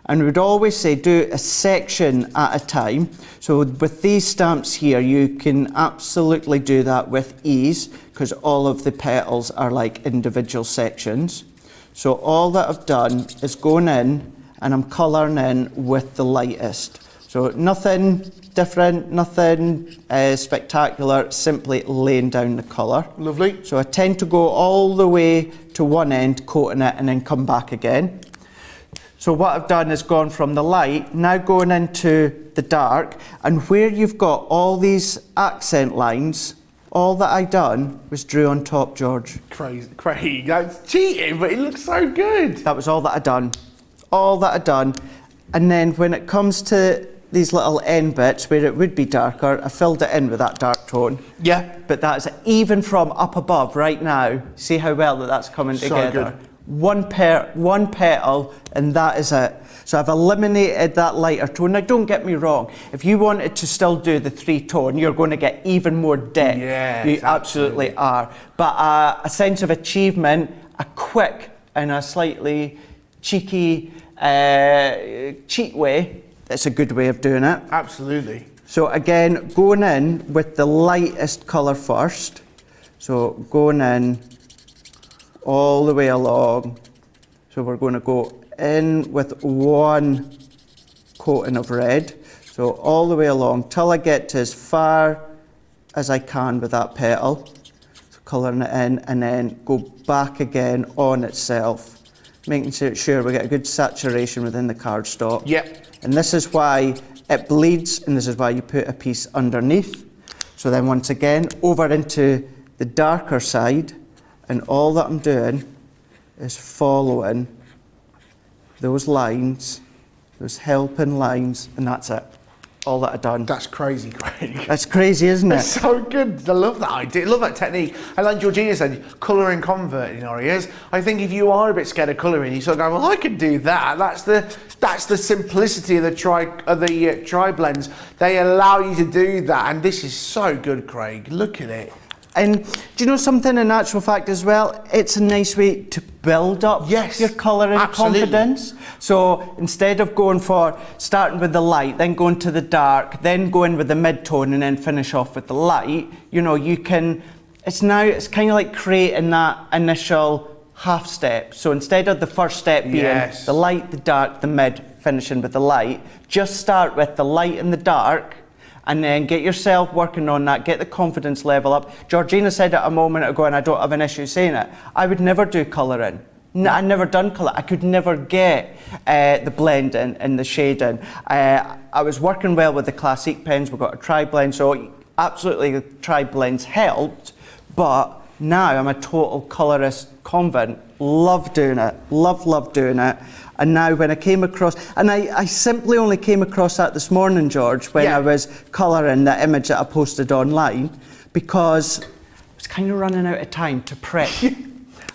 And we'd always say do a section at a time. So with these stamps here, you can absolutely do that with ease because all of the petals are like individual sections. So all that I've done is going in and I'm colouring in with the lightest. So nothing different, nothing spectacular, simply laying down the colour. Lovely. So I tend to go all the way to one end, coating it, and then come back again. So what I've done is gone from the light, now going into the dark, and where you've got all these accent lines, all that I done was drew on top, George. Craig, that's cheating, but it looks so good. That was all that I done. All that I done. And then when it comes to these little end bits where it would be darker, I filled it in with that dark tone. Yeah. But that's even from up above right now. See how well that's coming together. Good. One petal, and that is it. So I've eliminated that lighter tone. Now don't get me wrong, if you wanted to still do the three-tone, you're going to get even more depth. Yes, you absolutely are. But a sense of achievement, a quick and a slightly cheeky, cheat way, that's a good way of doing it. Absolutely. So again, going in with the lightest colour first. So going in all the way along. So we're going to go in with one coating of red. So all the way along till I get to as far as I can with that petal. So colouring it in and then go back again on itself. Making sure we get a good saturation within the cardstock. Yep. And this is why it bleeds, and this is why you put a piece underneath. So then once again, over into the darker side, and all that I'm doing is following those lines, those helping lines, and that's it. All that I've done. That's crazy, Craig. That's crazy, isn't it? It's so good. I love that idea. I love that technique. And like Georgina said, colouring converting areas. I think if you are a bit scared of colouring, you sort of go, well, I could do that. That's the simplicity of the tri blends. They allow you to do that, and this is so good, Craig. Look at it. And do you know something in actual fact as well? It's a nice way to build up your colouring confidence. So instead of going for starting with the light, then going to the dark, then going with the mid-tone and then finish off with the light, you know, you can, it's kind of like creating that initial half step. So instead of the first step being the light, the dark, the mid, finishing with the light, just start with the light and the dark, and then get yourself working on that, get the confidence level up. Georgina said it a moment ago, and I don't have an issue saying it. I would never do colouring. I never done colour. I could never get the blending and the shading. I was working well with the classic pens. We've got a tri-blend, so absolutely the tri-blends helped. But now I'm a total colourist convert. Love doing it. Love doing it. And now when I came across, and I simply only came across that this morning, George, when I was colouring that image that I posted online, because I was kind of running out of time to prep.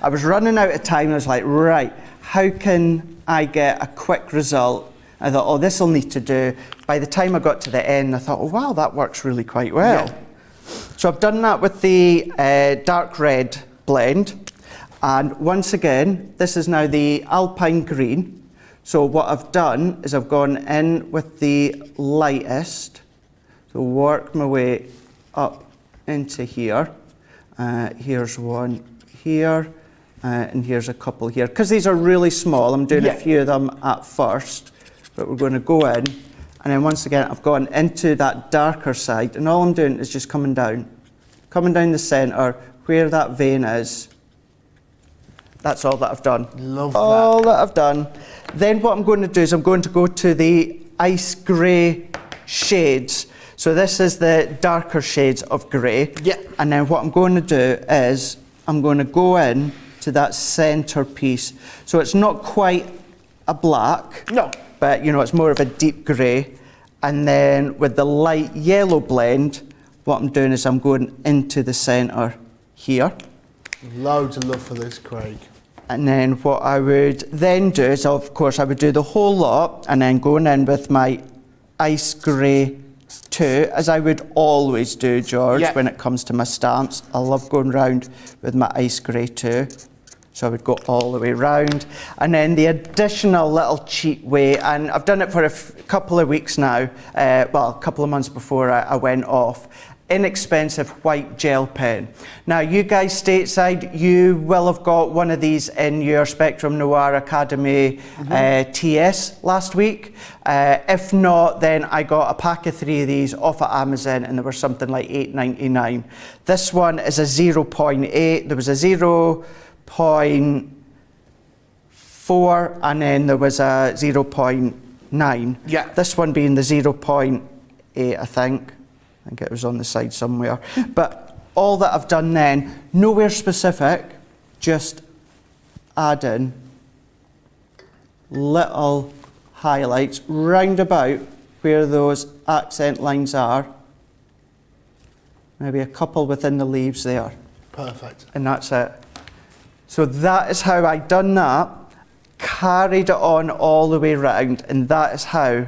I was running out of time, and I was like, right, how can I get a quick result? I thought, oh, this will need to do. By the time I got to the end, I thought, oh, wow, that works really quite well. So I've done that with the dark red blend. And once again, this is now the alpine green. So what I've done is I've gone in with the lightest, so work my way up into here. Here's one here, and here's a couple here. Because these are really small, I'm doing a few of them at first, but we're going to go in, and then once again I've gone into that darker side, and all I'm doing is just coming down the centre where that vein is. That's all that I've done. Love that. All that I've done. Then what I'm going to do is I'm going to go to the ice grey shades. So this is the darker shades of grey. Yeah. And then what I'm going to do is I'm going to go in to that centre piece. So it's not quite a black. No. But you know, it's more of a deep grey. And then with the light yellow blend, what I'm doing is I'm going into the centre here. Loads of love for this, Craig. And then what I would then do is, of course, I would do the whole lot and then going in with my ice grey too, as I would always do, George, when it comes to my stamps. I love going round with my ice grey too. So I would go all the way round. And then the additional little cheat way, and I've done it for a couple of weeks now, well, a couple of months before I went off, inexpensive white gel pen. Now, you guys stateside, you will have got one of these in your Spectrum Noir Academy TS last week. If not, then I got a pack of 3 of these off of Amazon, and they were something like $8.99. This one is a 0.8. There was a 0.4, and then there was a 0.9. Yeah. This one being the 0.8, I think. I think it was on the side somewhere. But all that I've done then, nowhere specific, just add in little highlights round about where those accent lines are. Maybe a couple within the leaves there. Perfect. And that's it. So that is how I done that, carried it on all the way round, and that is how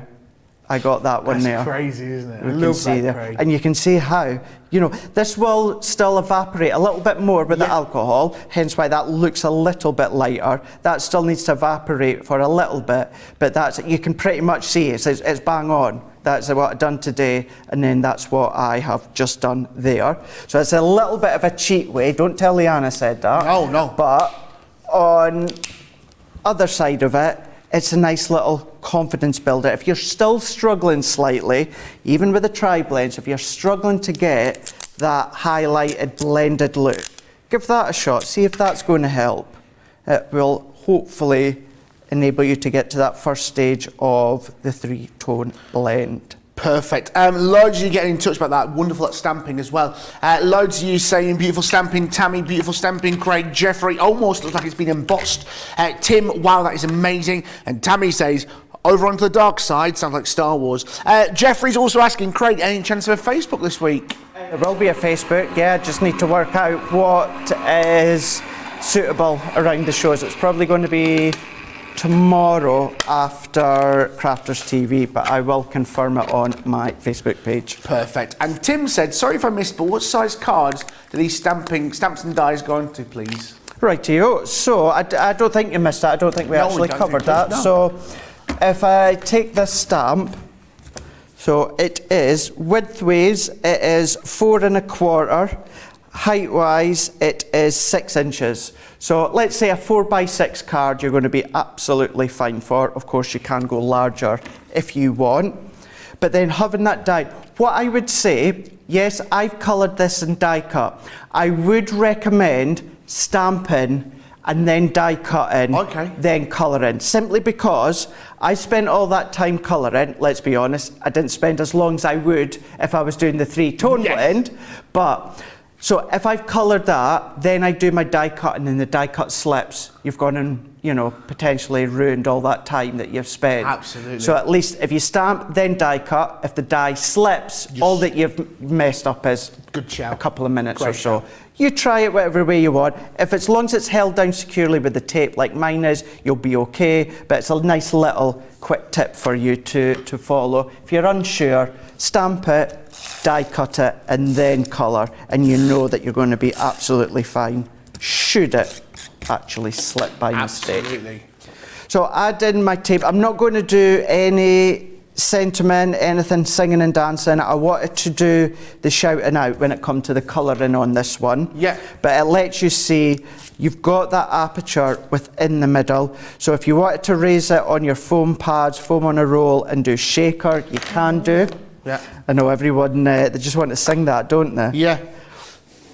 I got that one there. That's crazy, isn't it? We can see there. Craig. And you can see how, you know, this will still evaporate a little bit more with the alcohol, hence why that looks a little bit lighter. That still needs to evaporate for a little bit, but that's, you can pretty much see it's bang on. That's what I've done today, and then that's what I have just done there. So it's a little bit of a cheat way. Don't tell Leanna said that. Oh, no. But on other side of it, it's a nice little confidence builder. If you're still struggling slightly, even with the tri-blends, if you're struggling to get that highlighted, blended look, give that a shot. See if that's going to help. It will hopefully enable you to get to that first stage of the 3-tone blend. Perfect. Loads of you getting in touch about that. Wonderful at stamping as well. Loads of you saying beautiful stamping. Tammy, beautiful stamping. Craig, Jeffrey, almost looks like it's been embossed. Tim, wow, that is amazing. And Tammy says, over onto the dark side. Sounds like Star Wars. Jeffrey's also asking, Craig, any chance of a Facebook this week? There will be a Facebook, yeah. Just need to work out what is suitable around the shows. It's probably going to be tomorrow after Crafters TV, but I will confirm it on my Facebook page. Perfect. And Tim said, sorry if I missed, but what size cards do these stamps and dies go on to, please? Rightio. So I don't think you missed that. I don't think we actually covered that. No. So if I take this stamp, so it is widthways, it is 4 1/4. Height-wise, it is 6 inches. So let's say a 4x6 card you're going to be absolutely fine for. Of course, you can go larger if you want. But then having that die, what I would say, yes, I've coloured this in die cut. I would recommend stamping and then die cutting, then colouring. Simply because I spent all that time colouring, let's be honest, I didn't spend as long as I would if I was doing the 3-tone blend. But so if I've coloured that, then I do my die cutting and the die cut slips. You've gone and, you know, potentially ruined all that time that you've spent. Absolutely. So at least if you stamp, then die cut, if the die slips, all that you've messed up is a couple of minutes or so. You try it whatever way you want. If as long as it's held down securely with the tape like mine is, you'll be okay. But it's a nice little quick tip for you to follow. If you're unsure, stamp it, die cut it, and then colour, and you know that you're going to be absolutely fine should it actually slip by mistake. Absolutely. So add in my tape. I'm not going to do any sentiment, anything singing and dancing. I wanted to do the shouting out when it comes to the colouring on this one. Yeah. But it lets you see you've got that aperture within the middle. So if you wanted to raise it on your foam pads, foam on a roll, and do shaker, you can do. Yeah. I know everyone, they just want to sing that, don't they? Yeah.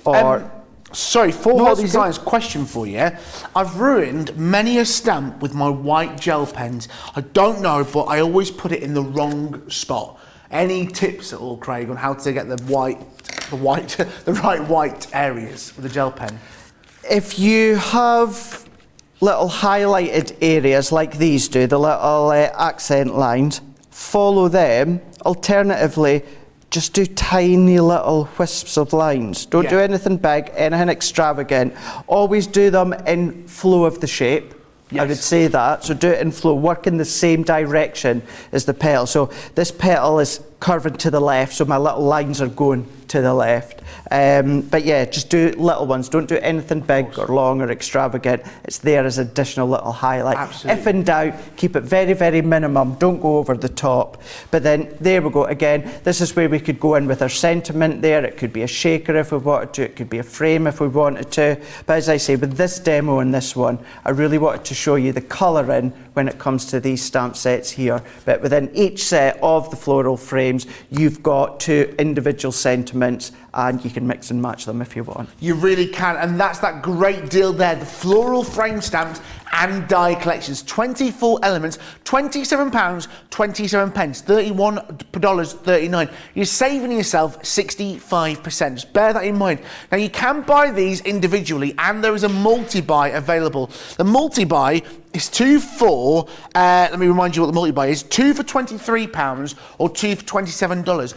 Or... Sorry, for No, Hot that's Designs, question for you. I've ruined many a stamp with my white gel pens. I don't know, but I always put it in the wrong spot. Any tips at all, Craig, on how to get the right white areas with a gel pen? If you have little highlighted areas like these do, the little accent lines, follow them. Alternatively, just do tiny little wisps of lines. Don't do anything big, anything extravagant. Always do them in flow of the shape. Yes. I would say that. So do it in flow, work in the same direction as the petal. So this petal is curving to the left, so my little lines are going to the left. But yeah, just do little ones. Don't do anything big or long or extravagant. It's there as additional little highlight. Absolutely. If in doubt, keep it very, very minimum. Don't go over the top. But then there we go. Again, this is where we could go in with our sentiment there. It could be a shaker if we wanted to. It could be a frame if we wanted to. But as I say, with this demo and this one, I really wanted to show you the colouring when it comes to these stamp sets here. But within each set of the floral frames, you've got 2 individual sentiments, and you can mix and match them if you want. You really can, and that's that great deal there. The floral frame stamps and die collections, 24 elements, £27, 27 pence, $31.39. You're saving yourself 65%. Just bear that in mind. Now you can buy these individually, and there is a multi-buy available. The multi-buy is 2 for, let me remind you what the multi-buy is, 2 for £23 or 2 for $27.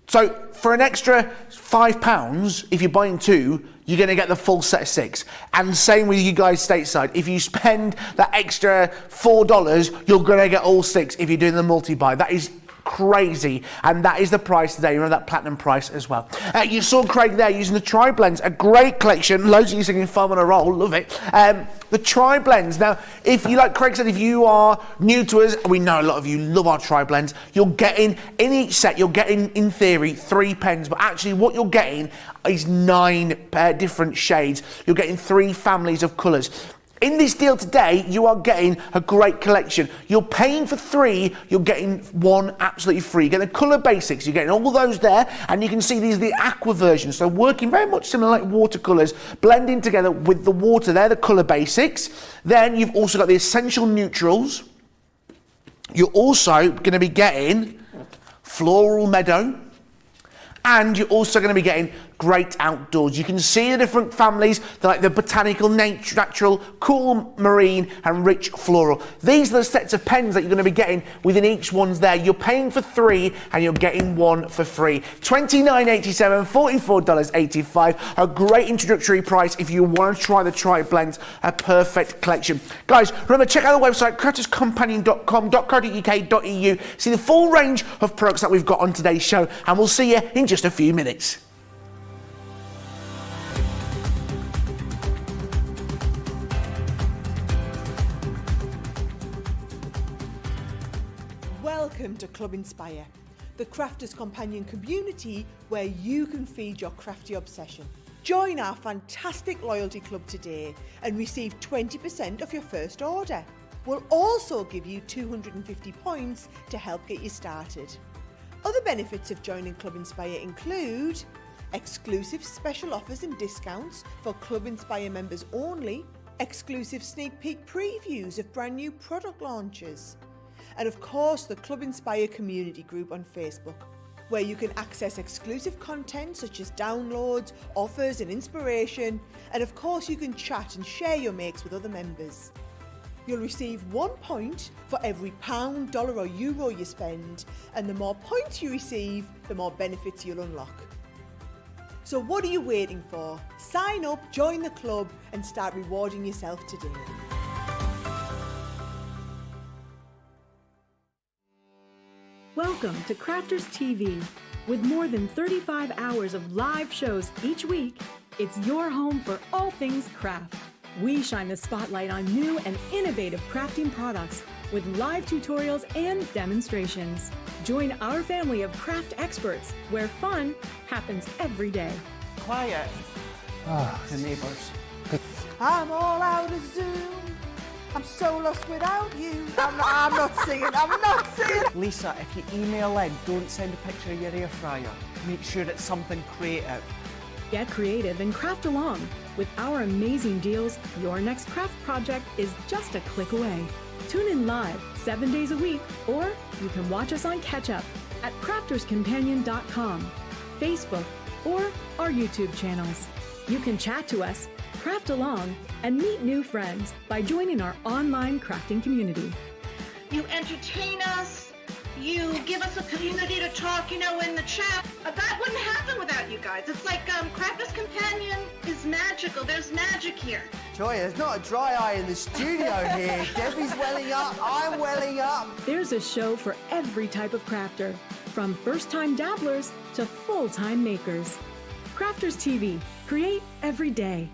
So for an extra £5, if you're buying 2, you're going to get the full set of 6. And same with you guys stateside. If you spend that extra $4, you're going to get all 6 if you're doing the multi-buy. That is crazy, and that is the price today. Remember that platinum price as well. You saw Craig there using the tri-blends, a great collection. Loads of you singing 5 on a roll, love it. The tri-blends. Now, if you, like Craig said, if you are new to us, we know a lot of you love our tri-blends, you're getting, in each set, you're getting, in theory, 3 pens, but actually what you're getting is 9 different shades. You're getting 3 families of colours. In this deal today, you are getting a great collection. You're paying for 3, you're getting 1 absolutely free. You're getting the colour basics, you're getting all those there, and you can see these are the aqua versions, so working very much similar like watercolours, blending together with the water. They're the colour basics. Then you've also got the essential neutrals. You're also going to be getting Floral Meadow, and you're also going to be getting Great Outdoors. You can see the different families, like the botanical, natural, cool marine, and rich floral. These are the sets of pens that you're going to be getting within each one's there. You're paying for 3 and you're getting 1 for free. $29.87, $44.85. A great introductory price if you want to try the tri-blends. A perfect collection. Guys, remember, check out the website, crafterscompanion.com.co.uk.eu. See the full range of products that we've got on today's show, and we'll see you in just a few minutes. Welcome to Club Inspire, the Crafters Companion community where you can feed your crafty obsession. Join our fantastic loyalty club today and receive 20% off your first order. We'll also give you 250 points to help get you started. Other benefits of joining Club Inspire include exclusive special offers and discounts for Club Inspire members only, exclusive sneak peek previews of brand new product launches, and of course the Club Inspire community group on Facebook, where you can access exclusive content such as downloads, offers and inspiration, and of course you can chat and share your makes with other members. You'll receive 1 point for every £1, dollar or euro you spend, and the more points you receive, the more benefits you'll unlock. So what are you waiting for? Sign up, join the club and start rewarding yourself today. Welcome to Crafters TV. With more than 35 hours of live shows each week, it's your home for all things craft. We shine the spotlight on new and innovative crafting products with live tutorials and demonstrations. Join our family of craft experts where fun happens every day. Quiet. The neighbours. I'm all out of Zoom. I'm so lost without you. I'm not singing. I'm not singing. Lisa, if you email in, don't send a picture of your air fryer. Make sure it's something creative. Get creative and craft along. With our amazing deals, your next craft project is just a click away. Tune in live 7 days a week, or you can watch us on Catch Up at crafterscompanion.com, Facebook, or our YouTube channels. You can chat to us, craft along, and meet new friends by joining our online crafting community. You entertain us. You give us a community to talk, in the chat. That wouldn't happen without you guys. It's like Crafters Companion is magical. There's magic here. Joy, there's not a dry eye in the studio here. Debbie's welling up, I'm welling up. There's a show for every type of crafter, from first-time dabblers to full-time makers. Crafters TV. Create every day.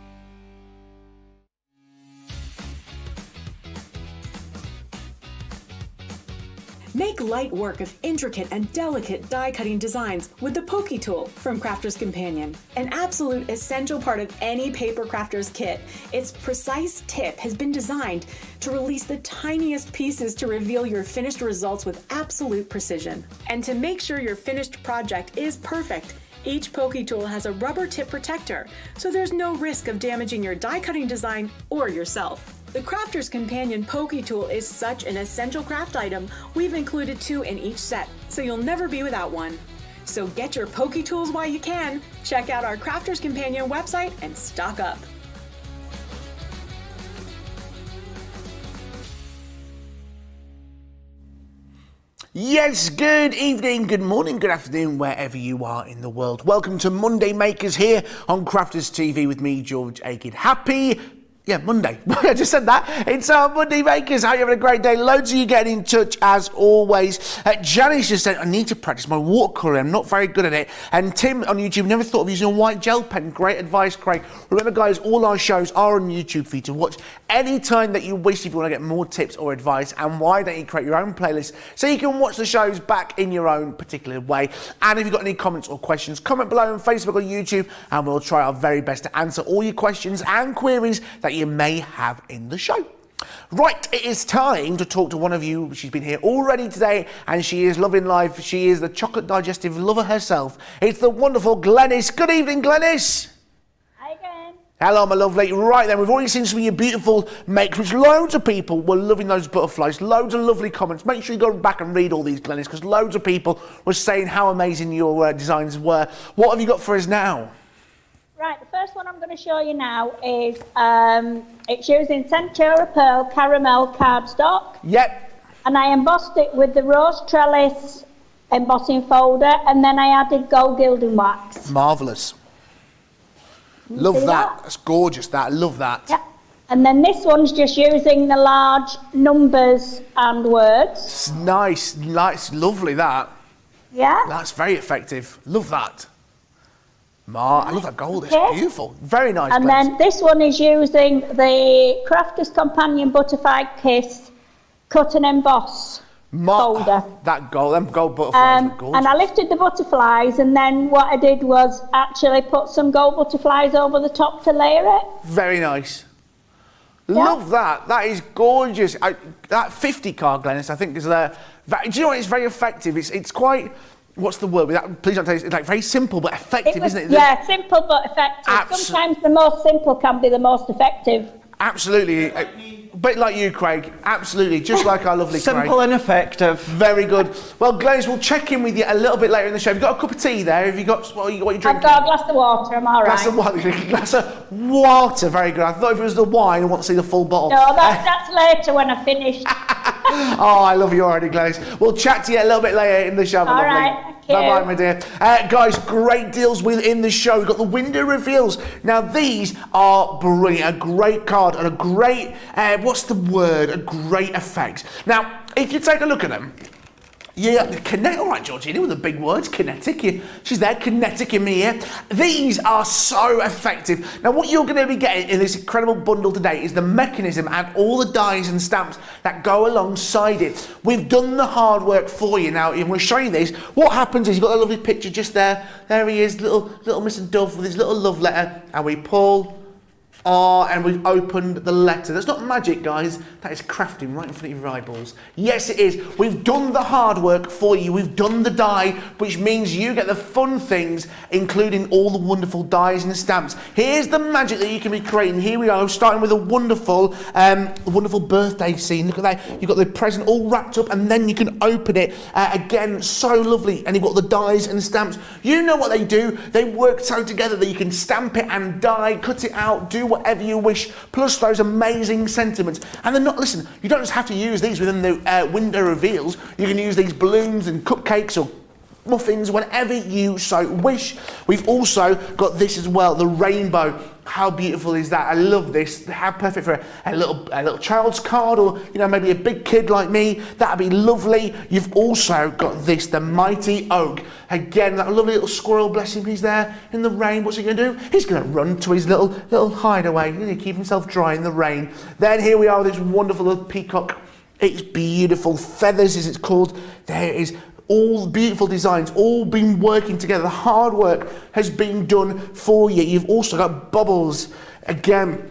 Make light work of intricate and delicate die-cutting designs with the Pokey tool from Crafters Companion. An absolute essential part of any paper crafter's kit, its precise tip has been designed to release the tiniest pieces to reveal your finished results with absolute precision. And to make sure your finished project is perfect, each Pokey tool has a rubber tip protector, so there's no risk of damaging your die-cutting design or yourself. The Crafter's Companion Pokey tool is such an essential craft item, we've included 2 in each set, so you'll never be without one. So get your Pokey tools while you can. Check out our Crafter's Companion website and stock up. Yes, good evening, good morning, good afternoon, wherever you are in the world. Welcome to Monday Makers here on Crafters TV with me, George Akid. Happy Monday. I just said that. It's our Monday Makers. Hope you're having a great day. Loads of you getting in touch as always. Janice just said, I need to practice my watercolour. I'm not very good at it. And Tim on YouTube never thought of using a white gel pen. Great advice, Craig. Remember, guys, all our shows are on YouTube for you to watch anytime that you wish if you want to get more tips or advice. And why don't you create your own playlist so you can watch the shows back in your own particular way. And if you've got any comments or questions, comment below on Facebook or YouTube, and we'll try our very best to answer all your questions and queries that you may have in the show. Right, it is time to talk to one of you. She's been here already today and she is loving life. She is the chocolate digestive lover herself. It's the wonderful Glenys. Good evening, Glenys. Hi again. Hello, my lovely. Right then, we've already seen some of your beautiful makes, which loads of people were loving those butterflies. Loads of lovely comments. Make sure you go back and read all these, Glenys, because loads of people were saying how amazing your designs were. What have you got for us now? Right, the first one I'm going to show you now is it's using Centura Pearl Caramel cardstock. Yep. And I embossed it with the Rose Trellis embossing folder, and then I added gold gilding wax. Marvellous. Love that. That's gorgeous, that. I love that. Yeah. And then this one's just using the large numbers and words. It's nice. Lovely, that. Yeah. That's very effective. Love that. I love that gold. It's Okay. beautiful. Very nice. And Glenys. then this one is using the Crafter's Companion Butterfly Kiss Cut and Emboss folder. That gold, them gold butterflies are gorgeous. And I lifted the butterflies, and then what I did was actually put some gold butterflies over the top to layer it. Very nice. Yeah. Love that. That is gorgeous. That 50 card, Glenys, I think is do you know what? It's very effective. It's quite. What's the word? Please don't tell you. It's like very simple but effective, isn't it? Yeah, simple but effective. Sometimes the most simple can be the most effective. Absolutely. A bit like you, Craig. Absolutely. Just like our lovely Craig. Simple and effective. Very good. Well, Glenys, we'll check in with you a little bit later in the show. Have you got a cup of tea there? Have you got what are you drinking? I've got a glass of water. I'm all right. Glass of water. Glass of water. Very good. I thought if it was the wine, I want to see the full bottle. No, that's later when I finish. Oh, I love you already, Glenys. We'll chat to you a little bit later in the show, my All lovely. right, thank you. Bye-bye, my dear. Guys, great deals within the show. We've got the window reveals. Now, these are brilliant. A great card and a great, what's the word? A great effect. Now, if you take a look at them, Yeah, kinetic. All right, Georgina, with the big words, kinetic. She's there, kinetic in me here. These are so effective. Now, what you're going to be getting in this incredible bundle today is the mechanism and all the dies and stamps that go alongside it. We've done the hard work for you. Now, I'm going to show you this. What happens is you've got a lovely picture just there. There he is, little Mr. Dove with his little love letter, and we pull. And we've opened the letter. That's not magic, guys. That is crafting right in front of your eyeballs. Yes, it is. We've done the hard work for you. We've done the die, which means you get the fun things, including all the wonderful dies and stamps. Here's the magic that you can be creating. Here we are, starting with a wonderful birthday scene. Look at that. You've got the present all wrapped up, and then you can open it. Again, so lovely. And you've got the dies and stamps. You know what they do. They work so together that you can stamp it and die, cut it out, do whatever you wish, plus those amazing sentiments. And they're not, listen, you don't just have to use these within the window reveals. You can use these balloons and cupcakes or muffins whenever you so wish. We've also got this as well, the rainbow. How beautiful is that? I love this. How perfect for a little child's card, or maybe a big kid like me. That'd be lovely. You've also got this, the mighty oak. Again, that lovely little squirrel, bless him, he's there in the rain. What's he going to do? He's going to run to his little hideaway. He's going to keep himself dry in the rain. Then here we are with this wonderful little peacock. It's beautiful. Feathers, as it's called. There is all beautiful designs, all been working together. The hard work has been done for you. You've also got bubbles. Again,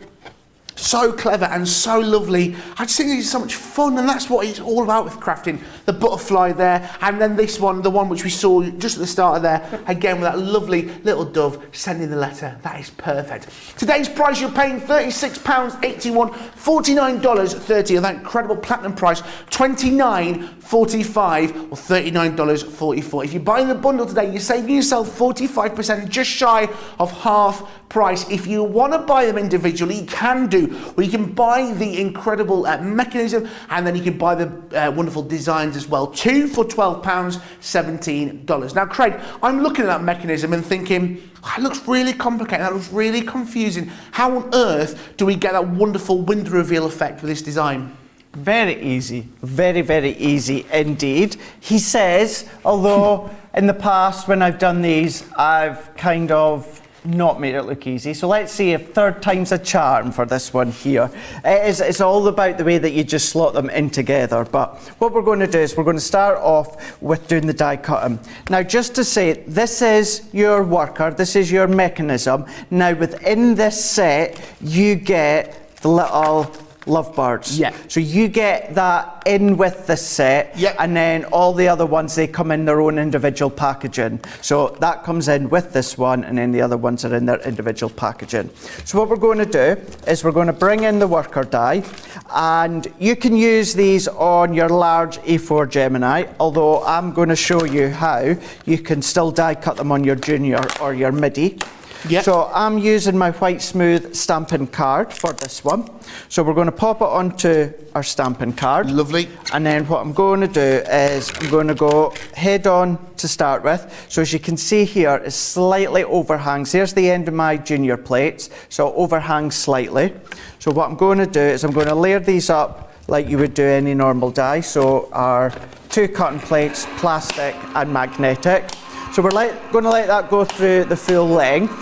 so clever and so lovely. I just think it's so much fun, and that's what it's all about with crafting. The butterfly there, and then this one, the one which we saw just at the start of there, again with that lovely little dove sending the letter. That is perfect. Today's price, you're paying £36.81, $49.30 of that incredible platinum price, $29.45 or $39.44. If you're buying the bundle today, you're saving yourself 45%, just shy of half price. If you want to buy them individually, you can do. Well, you can buy the incredible mechanism, and then you can buy the wonderful designs as well. Two for £12, $17. Now, Craig, I'm looking at that mechanism and thinking, it looks really complicated, that looks really confusing. How on earth do we get that wonderful window reveal effect with this design? Very easy, very, very easy indeed. He says, although in the past when I've done these, I've kind of not made it look easy. So let's see if third time's a charm for this one here. It's all about the way that you just slot them in together. But what we're going to do is we're going to start off with doing the die cutting. Now, just to say, this is your worker, this is your mechanism. Now, within this set, you get the little lovebirds. Yeah. So you get that in with the set, yep. And then all the other ones, they come in their own individual packaging. So that comes in with this one, and then the other ones are in their individual packaging. So what we're going to do is we're going to bring in the worker die, and you can use these on your large A4 Gemini, although I'm going to show you how you can still die cut them on your junior or your midi. Yep. So I'm using my white smooth stamping card for this one. So we're going to pop it onto our stamping card. Lovely. And then what I'm going to do is I'm going to go head on to start with. So as you can see here, it slightly overhangs. Here's the end of my junior plates. So it overhangs slightly. So what I'm going to do is I'm going to layer these up like you would do any normal die. So our two cutting plates, plastic and magnetic. So we're going to let that go through the full length,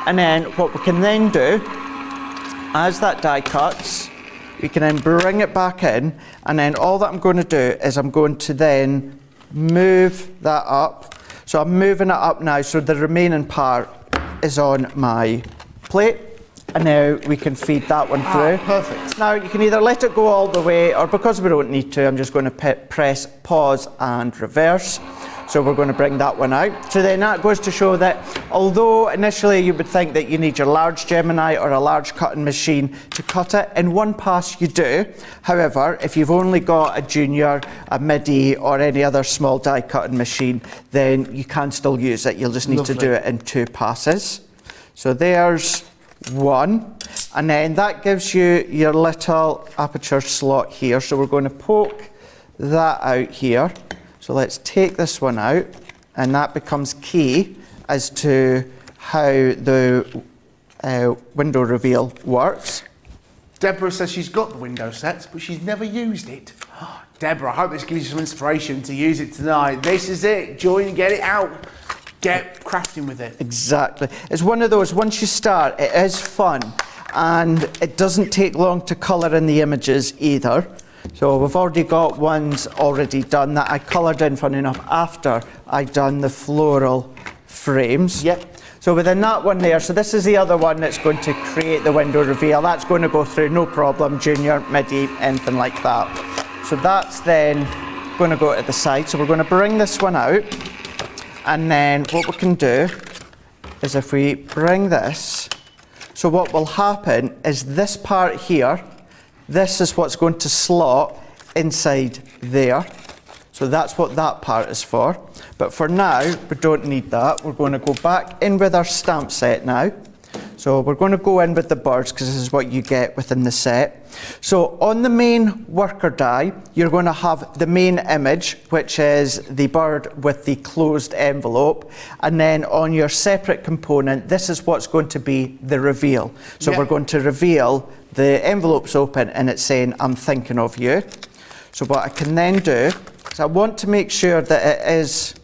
and then what we can then do, as that die cuts, we can then bring it back in, and then all that I'm going to do is I'm going to then move that up. So I'm moving it up now, so the remaining part is on my plate, and now we can feed that one through. Perfect. Now you can either let it go all the way, or because we don't need to, I'm just going to press pause and reverse. So we're going to bring that one out. So then that goes to show that although initially you would think that you need your large Gemini or a large cutting machine to cut it, in one pass you do. However, if you've only got a junior, a midi or any other small die cutting machine, then you can still use it. You'll just need to do it in two passes. So there's one. And then that gives you your little aperture slot here. So we're going to poke that out here. So let's take this one out, and that becomes key as to how the window reveal works. Deborah says she's got the window sets, but she's never used it. Deborah, I hope this gives you some inspiration to use it tonight. This is it. Join, get it out. Get crafting with it. Exactly. It's one of those, once you start, it is fun. And it doesn't take long to colour in the images either. So we've already got ones already done that I coloured in, funny enough, after I'd done the floral frames. Yep. So within that one there, so this is the other one that's going to create the window reveal. That's going to go through, no problem, junior, midi, anything like that. So that's then going to go to the side. So we're going to bring this one out. And then what we can do is if we bring this, so what will happen is this part here, this is what's going to slot inside there. So that's what that part is for. But for now, we don't need that. We're going to go back in with our stamp set now. So we're going to go in with the birds because this is what you get within the set. So on the main worker die, you're going to have the main image, which is the bird with the closed envelope. And then on your separate component, this is what's going to be the reveal. So we're going to reveal the envelope's open and it's saying, I'm thinking of you. So what I can then do is I want to make sure that it is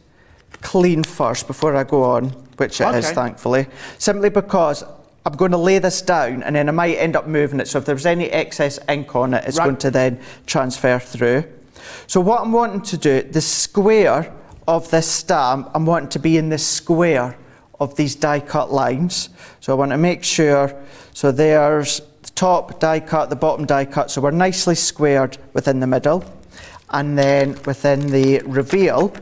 clean first before I go on, which it is, thankfully. Simply because I'm going to lay this down and then I might end up moving it. So if there's any excess ink on it, it's going to then transfer through. So what I'm wanting to do, the square of this stamp, I'm wanting to be in the square of these die cut lines. So I want to make sure, so there's the top die cut, the bottom die cut, so we're nicely squared within the middle. And then within the reveal,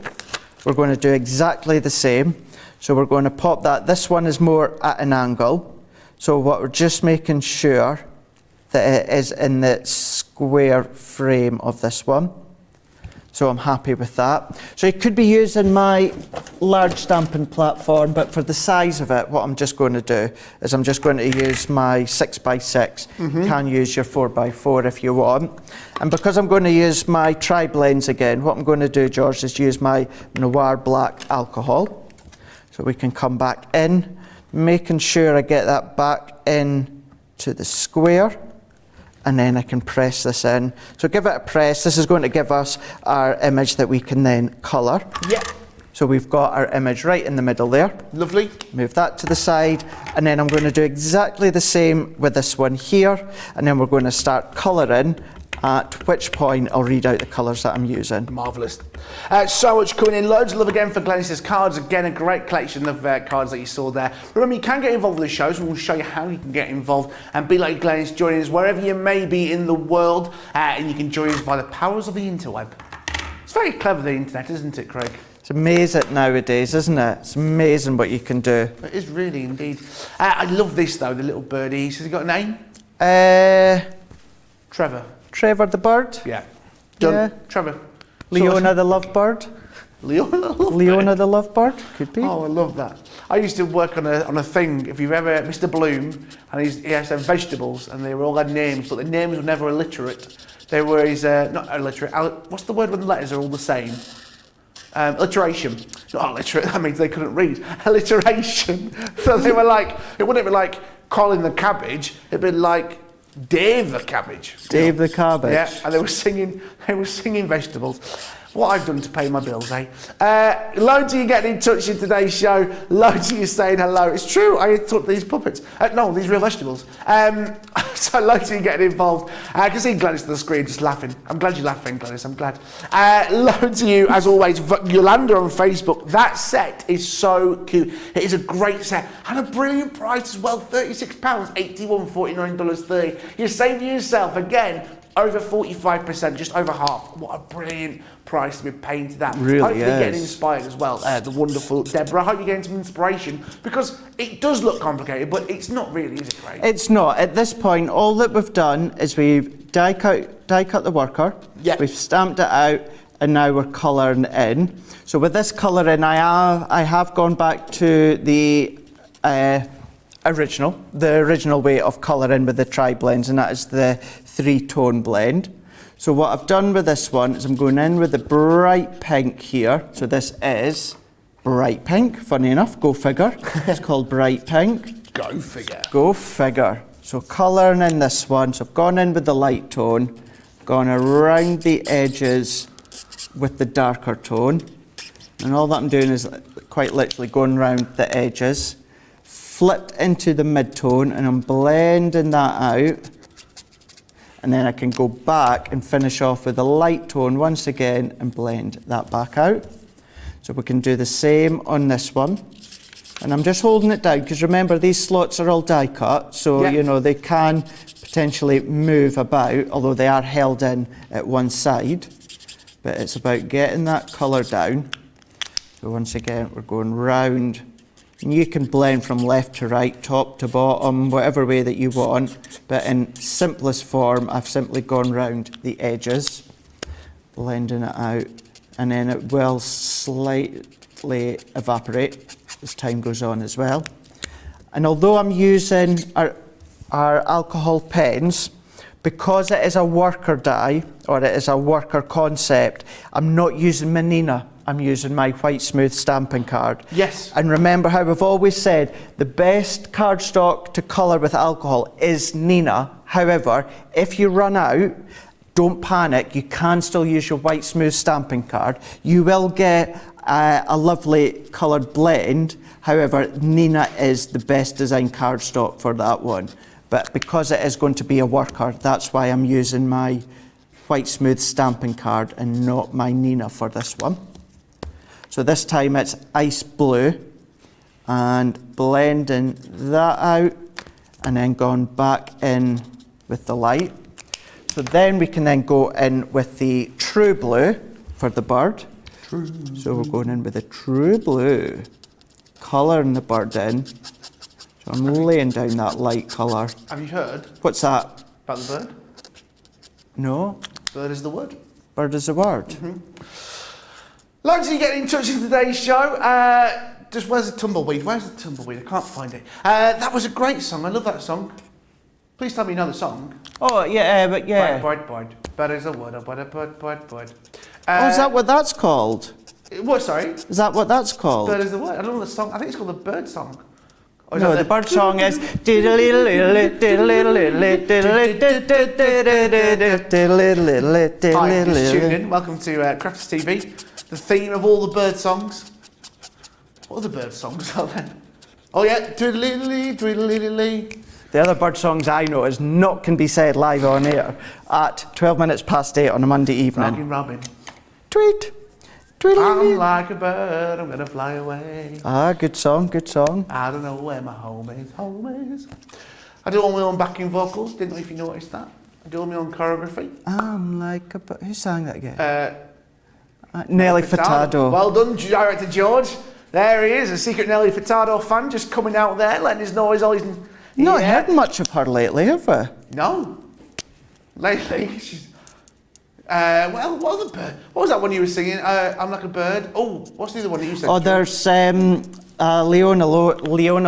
we're going to do exactly the same. So we're going to pop that. This one is more at an angle. So what we're just making sure that it is in the square frame of this one. So I'm happy with that. So you could be using my large stamping platform, but for the size of it, what I'm just going to do is I'm just going to use my 6x6. You can use your 4x4 if you want. And because I'm going to use my tri-blends again, what I'm going to do, George, is use my Noir Black alcohol. So we can come back in, making sure I get that back in to the square, and then I can press this in. So give it a press. This is going to give us our image that we can then colour. Yep. So we've got our image right in the middle there. Lovely. Move that to the side, and then I'm going to do exactly the same with this one here, and then we're going to start colouring, at which point I'll read out the colours that I'm using. Marvellous. So much coming in. Loads of love again for Glennis's cards. Again, a great collection of cards that you saw there. Remember, you can get involved with the shows, and we'll show you how you can get involved and be like Glennis, joining us wherever you may be in the world, and you can join us by the powers of the interweb. It's very clever, the internet, isn't it, Craig? It's amazing nowadays, isn't it? It's amazing what you can do. It is really indeed. I love this though, the little birdie. Has he got a name? Trevor. Trevor the bird? Yeah. Done. Yeah. Trevor. Leona the lovebird? Leona the lovebird? Could be. Oh, I love that. I used to work on a thing, if you've ever, Mr. Bloom, and he has some vegetables, and they were all had names, but the names were never illiterate. They were not illiterate, what's the word when the letters are all the same? Alliteration. Not illiterate, that means they couldn't read. Alliteration. So they were like, it wouldn't be like Colin the cabbage, it'd be like Dave the cabbage. Dave the cabbage. Yeah, and they were singing vegetables. What I've done to pay my bills, eh? Loads of you getting in touch in today's show. Loads of you saying hello. It's true, I took these puppets. No, these real vegetables. So loads of you getting involved. I can see Glennis on the screen just laughing. I'm glad you're laughing, Glennis, I'm glad. Loads of you, as always, Yolanda on Facebook. That set is so cute. It is a great set. And a brilliant price as well, £36, $81.49.30. You're saving yourself, again, over 45%, just over half. What a brilliant price to be paying to that. Really Hopefully is. getting inspired as well. The wonderful Deborah. I hope you're getting some inspiration, because it does look complicated, but it's not really, is it, Craig? It's not. At this point, all that we've done is we've die cut the worker. Yep. We've stamped it out, and now we're colouring in. So with this colouring, I have gone back to the original way of colouring with the tri-blends, and that is the 3-tone blend. So what I've done with this one is I'm going in with the bright pink here. So this is bright pink, funny enough, go figure. It's called bright pink. Go figure. Go figure. So colouring in this one, so I've gone in with the light tone, gone around the edges with the darker tone. And all that I'm doing is quite literally going around the edges, flipped into the mid-tone, and I'm blending that out. And then I can go back and finish off with a light tone once again and blend that back out. So we can do the same on this one. And I'm just holding it down because remember these slots are all die cut, so you know they can potentially move about, although they are held in at one side. But it's about getting that colour down. So once again, we're going round. And you can blend from left to right, top to bottom, whatever way that you want. But in simplest form, I've simply gone round the edges, blending it out. And then it will slightly evaporate as time goes on as well. And although I'm using our alcohol pens, because it is a worker die, or it is a worker concept, I'm not using my Nina, I'm using my white smooth stamping card. Yes. And remember how we've always said, the best cardstock to colour with alcohol is Nina. However, if you run out, don't panic, you can still use your white smooth stamping card. You will get a lovely coloured blend. However, Nina is the best design cardstock for that one. But because it is going to be a worker, that's why I'm using my white smooth stamping card and not my Nina for this one. So this time it's ice blue, and blending that out and then going back in with the light. So then we can then go in with the true blue for the bird. So we're going in with the true blue, colouring the bird in. So I'm laying down that light colour. Have you heard? What's that? About the bird? No. Bird is the word. Bird is the word. Loads of you getting in touch with today's show. Just where's the tumbleweed? Where's the tumbleweed? I can't find it. That was a great song. I love that song. Please tell me you know the song. Oh, yeah, but yeah. Bird. Bird is the word. Bird. Oh, is that what that's called? What, sorry? Is that what that's called? Bird is the word. I don't know the song. I think it's called the bird song. Or is No, that the bird song is. Hi, just tuned in. Welcome to Crafters TV. The theme of all the bird songs. What are the bird songs are there? Oh yeah, tweedledee, tweedledee. The other bird songs I know is Not Can Be Said live on air at 12 minutes past 8 on a Monday evening. Rockin' Robin. Tweet. I'm like a bird, I'm gonna fly away. Ah, good song, good song. I don't know where my home is. I do all my own backing vocals, didn't know if you noticed that. I do all my own choreography. I'm like a bird. Who sang that again? Nelly Furtado. Well done, Director George. There he is, a secret Nelly Furtado fan just coming out there, letting us know he's always... Not heard much of her lately, have we? No. Lately, she's... well, what other bird? What was that one you were singing? I'm like a bird. Oh, what's the other one that you said? Oh, there's Leona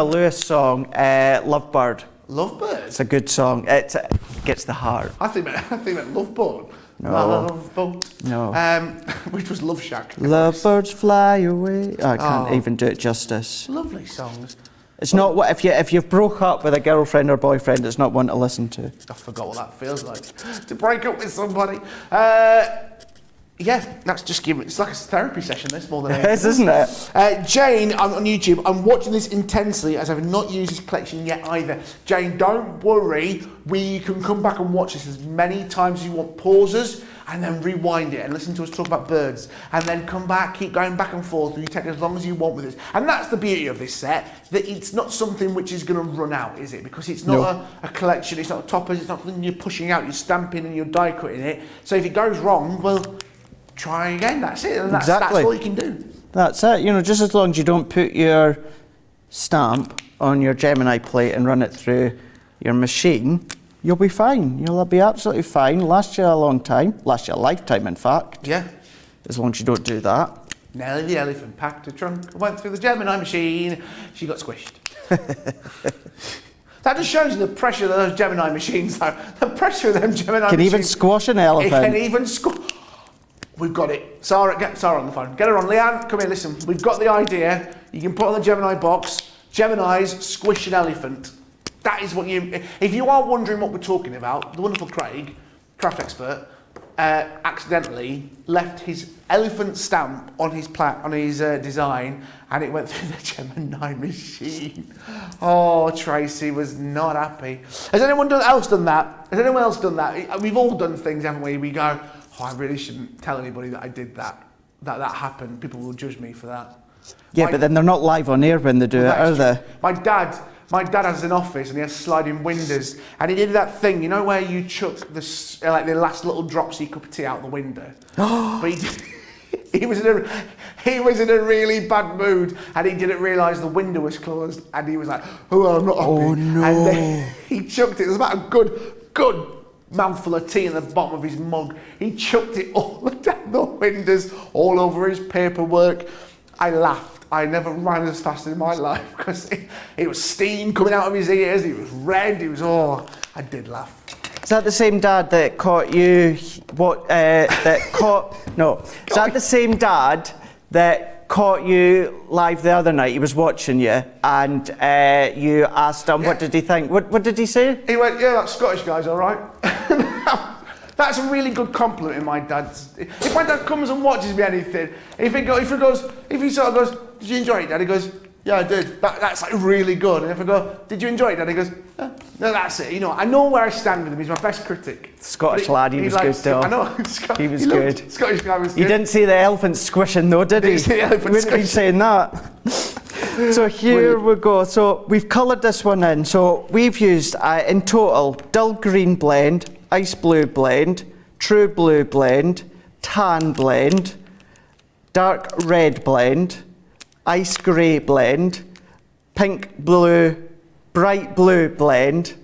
Lewis song, Lovebird. Lovebird? It's a good song. It gets the heart. I think meant Loveboat. No. Loveboat. No. Which was Love Shack. Lovebirds fly away. I can't even do it justice. Lovely songs. It's not what if you've broke up with a girlfriend or boyfriend, it's not one to listen to. I forgot what that feels like to break up with somebody. Yeah, that's just giving. It's like a therapy session. This more than anything. It is, isn't it? Jane, I'm on YouTube. I'm watching this intensely as I've not used this collection yet either. Jane, don't worry. We can come back and watch this as many times as you want. Pauses and then rewind it and listen to us talk about birds, and then come back, keep going back and forth, and you take as long as you want with this. And that's the beauty of this set, that it's not something which is going to run out, is it? Because it's not a collection, it's not a toppers, it's not something you're pushing out, you're stamping and you're die cutting it. So if it goes wrong, well, try again, that's it, and that's all you can do. That's it, you know, just as long as you don't put your stamp on your Gemini plate and run it through your machine, you'll be fine. You'll be absolutely fine. Last you a long time. Last you a lifetime, in fact. Yeah. As long as you don't do that. Nelly the elephant packed a trunk, went through the Gemini machine, she got squished. That just shows you the pressure of those Gemini machines, though. The pressure of them Gemini machines. Can even squash an elephant. It can even squash. We've got it. Sarah, get Sarah on the phone. Get her on. Leanne, come here, listen. We've got the idea. You can put on the Gemini box. Geminis squish an elephant. That is what you... If you are wondering what we're talking about, the wonderful Craig, craft expert, accidentally left his elephant stamp on his design, and it went through the Gemini machine. Oh, Tracy was not happy. Has anyone else done that? Has anyone else done that? We've all done things, haven't we? We go, oh, I really shouldn't tell anybody that I did that. That happened. People will judge me for that. Yeah, but then they're not live on air when they do it, are they? My dad has an office and he has sliding windows, and he did that thing, you know, where you chuck the last little drops of your cup of tea out the window. But he was in a really bad mood, and he didn't realise the window was closed, and he was like, "Oh, I'm not happy." Oh no! And then he chucked it. It was about a good mouthful of tea in the bottom of his mug. He chucked it all down the windows, all over his paperwork. I laughed. I never ran as fast in my life because it was steam coming out of his ears. He was red. I did laugh. Is that the same dad that caught you? Is that the same dad that caught you live the other night? He was watching you, and you asked him, what did he think? What did he say? He went, "Yeah, that Scottish guy's all right." That's a really good compliment in my dad's. If my dad comes and watches me anything, if he sort of goes, "Did you enjoy it, Dad?" He goes, "Yeah, I did." That's like really good. And if I go, "Did you enjoy it, Dad?" He goes, "Yeah." No, that's it. You know, I know where I stand with him. He's my best critic. Scottish lad, he was good though. I know. He was good. Scottish guy was good. You didn't see the elephant squishing though, did he? Didn't see the elephant wouldn't be saying that. So here we go. So we've coloured this one in. So we've used, in total, dull green blend, ice blue blend, true blue blend, tan blend, dark red blend, ice grey blend, pink blue, bright blue blend,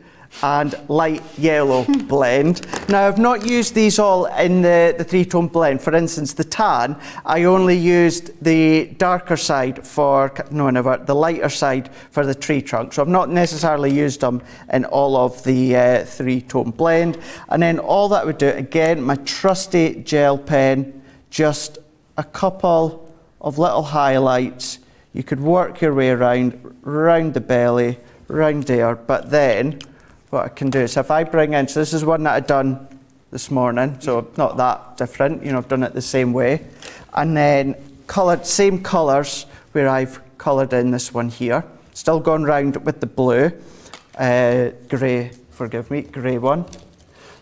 and light yellow blend. Now I've not used these all in the three-tone blend. For instance, the tan, I only used the darker side the lighter side for the tree trunk. So I've not necessarily used them in all of the three-tone blend. And then all that I would do, again, my trusty gel pen, just a couple of little highlights. You could work your way around the belly, around there, but then what I can do is if I bring in, so this is one that I've done this morning, so not that different, you know, I've done it the same way. And then coloured, same colours where I've coloured in this one here. Still going round with the blue, grey, grey one.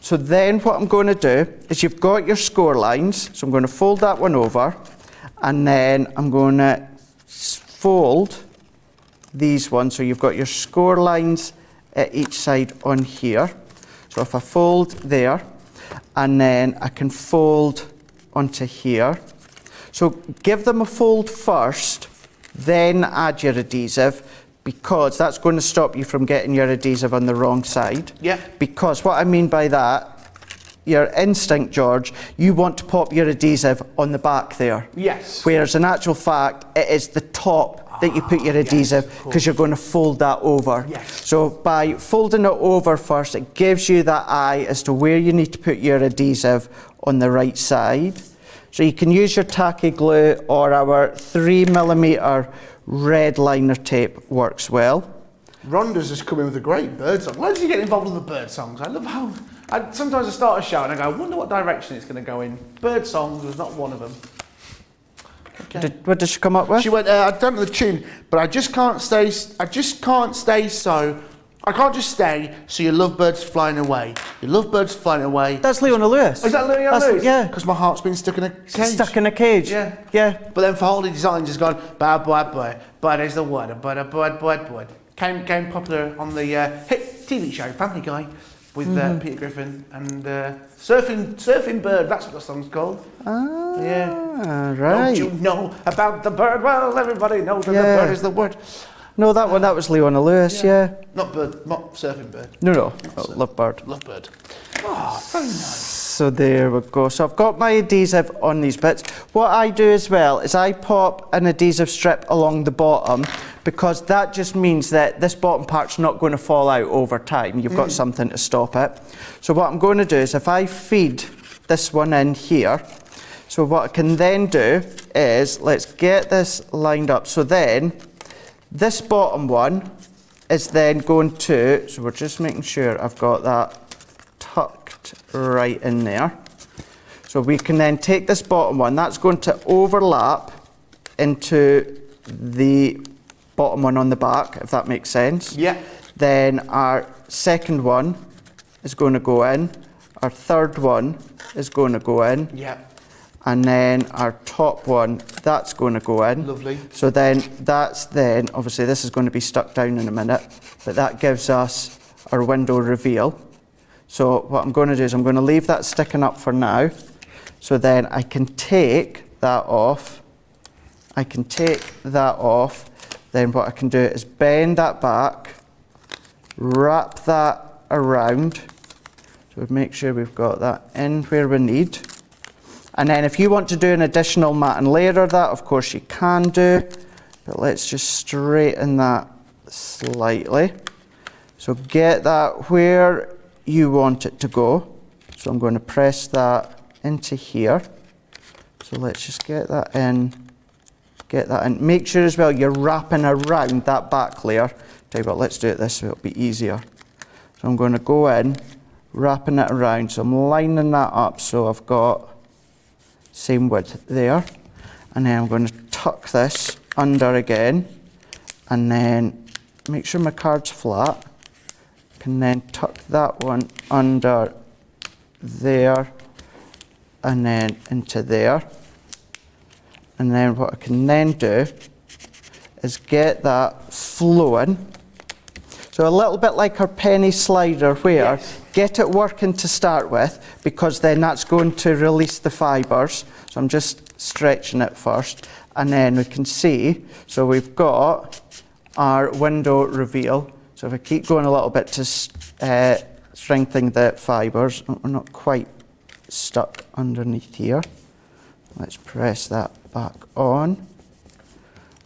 So then what I'm going to do is you've got your score lines, so I'm going to fold that one over, and then I'm going to fold these ones, so you've got your score lines at each side on here. So if I fold there, and then I can fold onto here. So give them a fold first, then add your adhesive, because that's going to stop you from getting your adhesive on the wrong side. Yeah. Because what I mean by that, your instinct, George, you want to pop your adhesive on the back there. Yes. Whereas in actual fact, it is the top that you put your adhesive, because you're going to fold that over. Yes. So by folding it over first, it gives you that eye as to where you need to put your adhesive on the right side. So you can use your tacky glue, or our 3mm red liner tape works well. Rhonda's just come in with a great bird song. Why did you get involved in the bird songs? I love how... sometimes I start a show and I go, I wonder what direction it's going to go in. Bird songs was not one of them. Okay. What did she come up with? She went, I don't know the tune, but I can't just stay, so your lovebirds flying away. Your lovebirds flying away. That's Leona Lewis. Is that Leona Lewis? Yeah. Because my heart's been stuck in a cage. Stuck in a cage. Yeah. Yeah. But then for Holiday Designs has gone, bad boy, but is the word, but. Came popular on the hit TV show Family Guy with Peter Griffin and Surfing Bird, that's what the song's called. Ah, yeah. Right. Don't you know about the bird? Well, everybody knows that the bird is the word. No, that was Leona Lewis, yeah. Not Surfing Bird. No, Lovebird. Lovebird. Oh, very nice. So there we go. So I've got my adhesive on these bits. What I do as well is I pop an adhesive strip along the bottom, because that just means that this bottom part's not going to fall out over time. You've got something to stop it. So what I'm going to do is if I feed this one in here, so what I can then do is, let's get this lined up. So then this bottom one is then going to, so we're just making sure I've got that tucked right in there. So we can then take this bottom one, that's going to overlap into the bottom one on the back, if that makes sense. Yeah. Then our second one is going to go in, our third one is going to go in. Yeah. And then our top one, that's going to go in. Lovely. So then obviously this is going to be stuck down in a minute, but that gives us our window reveal. So what I'm going to do is I'm going to leave that sticking up for now. So then I can take that off. Then what I can do is bend that back, wrap that around. So make sure we've got that in where we need. And then if you want to do an additional mat and layer of that, of course you can do, but let's just straighten that slightly. So get that where you want it to go. So I'm going to press that into here. So let's just get that in. Make sure as well you're wrapping around that back layer. Tell you what, let's do it this way, it'll be easier. So I'm going to go in, wrapping it around. So I'm lining that up so I've got same width there. And then I'm going to tuck this under again. And then make sure my card's flat. Can then tuck that one under there and then into there. And then what I can then do is get that flowing. So a little bit like our penny slider where get it working to start with, because then that's going to release the fibres. So I'm just stretching it first. And then we can see, so we've got our window reveal. So if I keep going a little bit to strengthen the fibres, we're not quite stuck underneath here. Let's press that back on.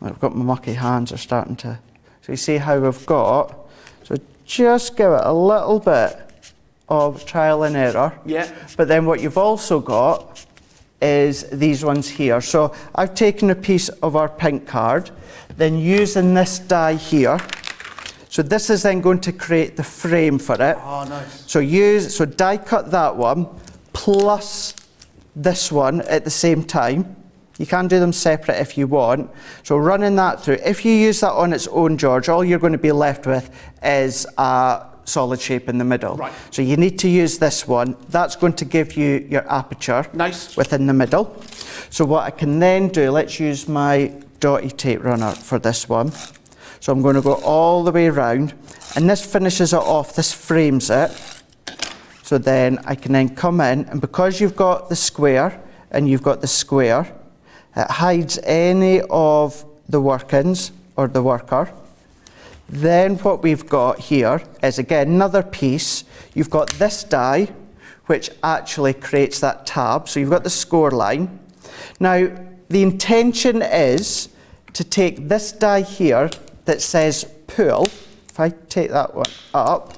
I've got my mucky hands are starting to, so you see how we've got, so just give it a little bit of trial and error. Yeah. But then what you've also got is these ones here. So I've taken a piece of our pink card, then using this die here. So this is then going to create the frame for it. Oh, nice. So die cut that one plus this one at the same time. You can do them separate if you want. So running that through, if you use that on its own, George, all you're going to be left with is a solid shape in the middle. Right. So you need to use this one. That's going to give you your aperture within the middle. So what I can then do, let's use my dotty tape runner for this one. So I'm going to go all the way around, and this finishes it off, this frames it. So then I can then come in, and because you've got the square and you've got the square, it hides any of the workings or the worker. Then what we've got here is again another piece. You've got this die, which actually creates that tab. So you've got the score line. Now the intention is to take this die here that says pull. If I take that one up,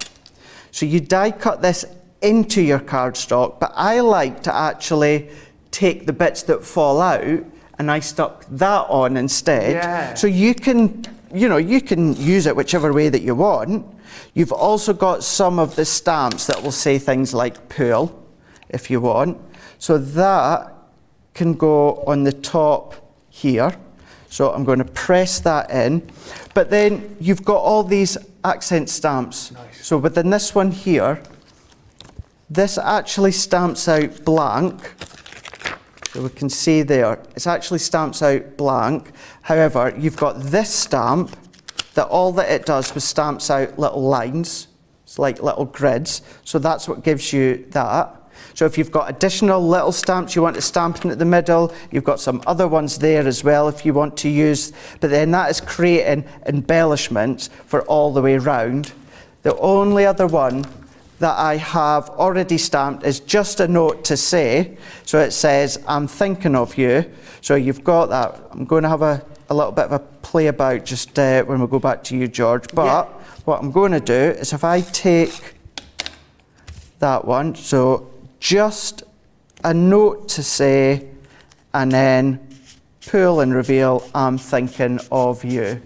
so you die cut this into your cardstock, but I like to actually take the bits that fall out and I stuck that on instead. Yeah. So you can use it whichever way that you want. You've also got some of the stamps that will say things like pull if you want. So that can go on the top here. So I'm going to press that in. But then you've got all these accent stamps. Nice. So within this one here, this actually stamps out blank. So we can see there, it actually stamps out blank. However, you've got this stamp that all that it does was stamps out little lines. It's like little grids. So that's what gives you that. So if you've got additional little stamps you want to stamp in at the middle, you've got some other ones there as well if you want to use. But then that is creating embellishments for all the way round. The only other one that I have already stamped is just a note to say. So it says, I'm thinking of you. So you've got that. I'm going to have a little bit of a play about just when we go back to you, George. But what I'm going to do is if I take that one, so just a note to say, and then pull and reveal, I'm thinking of you.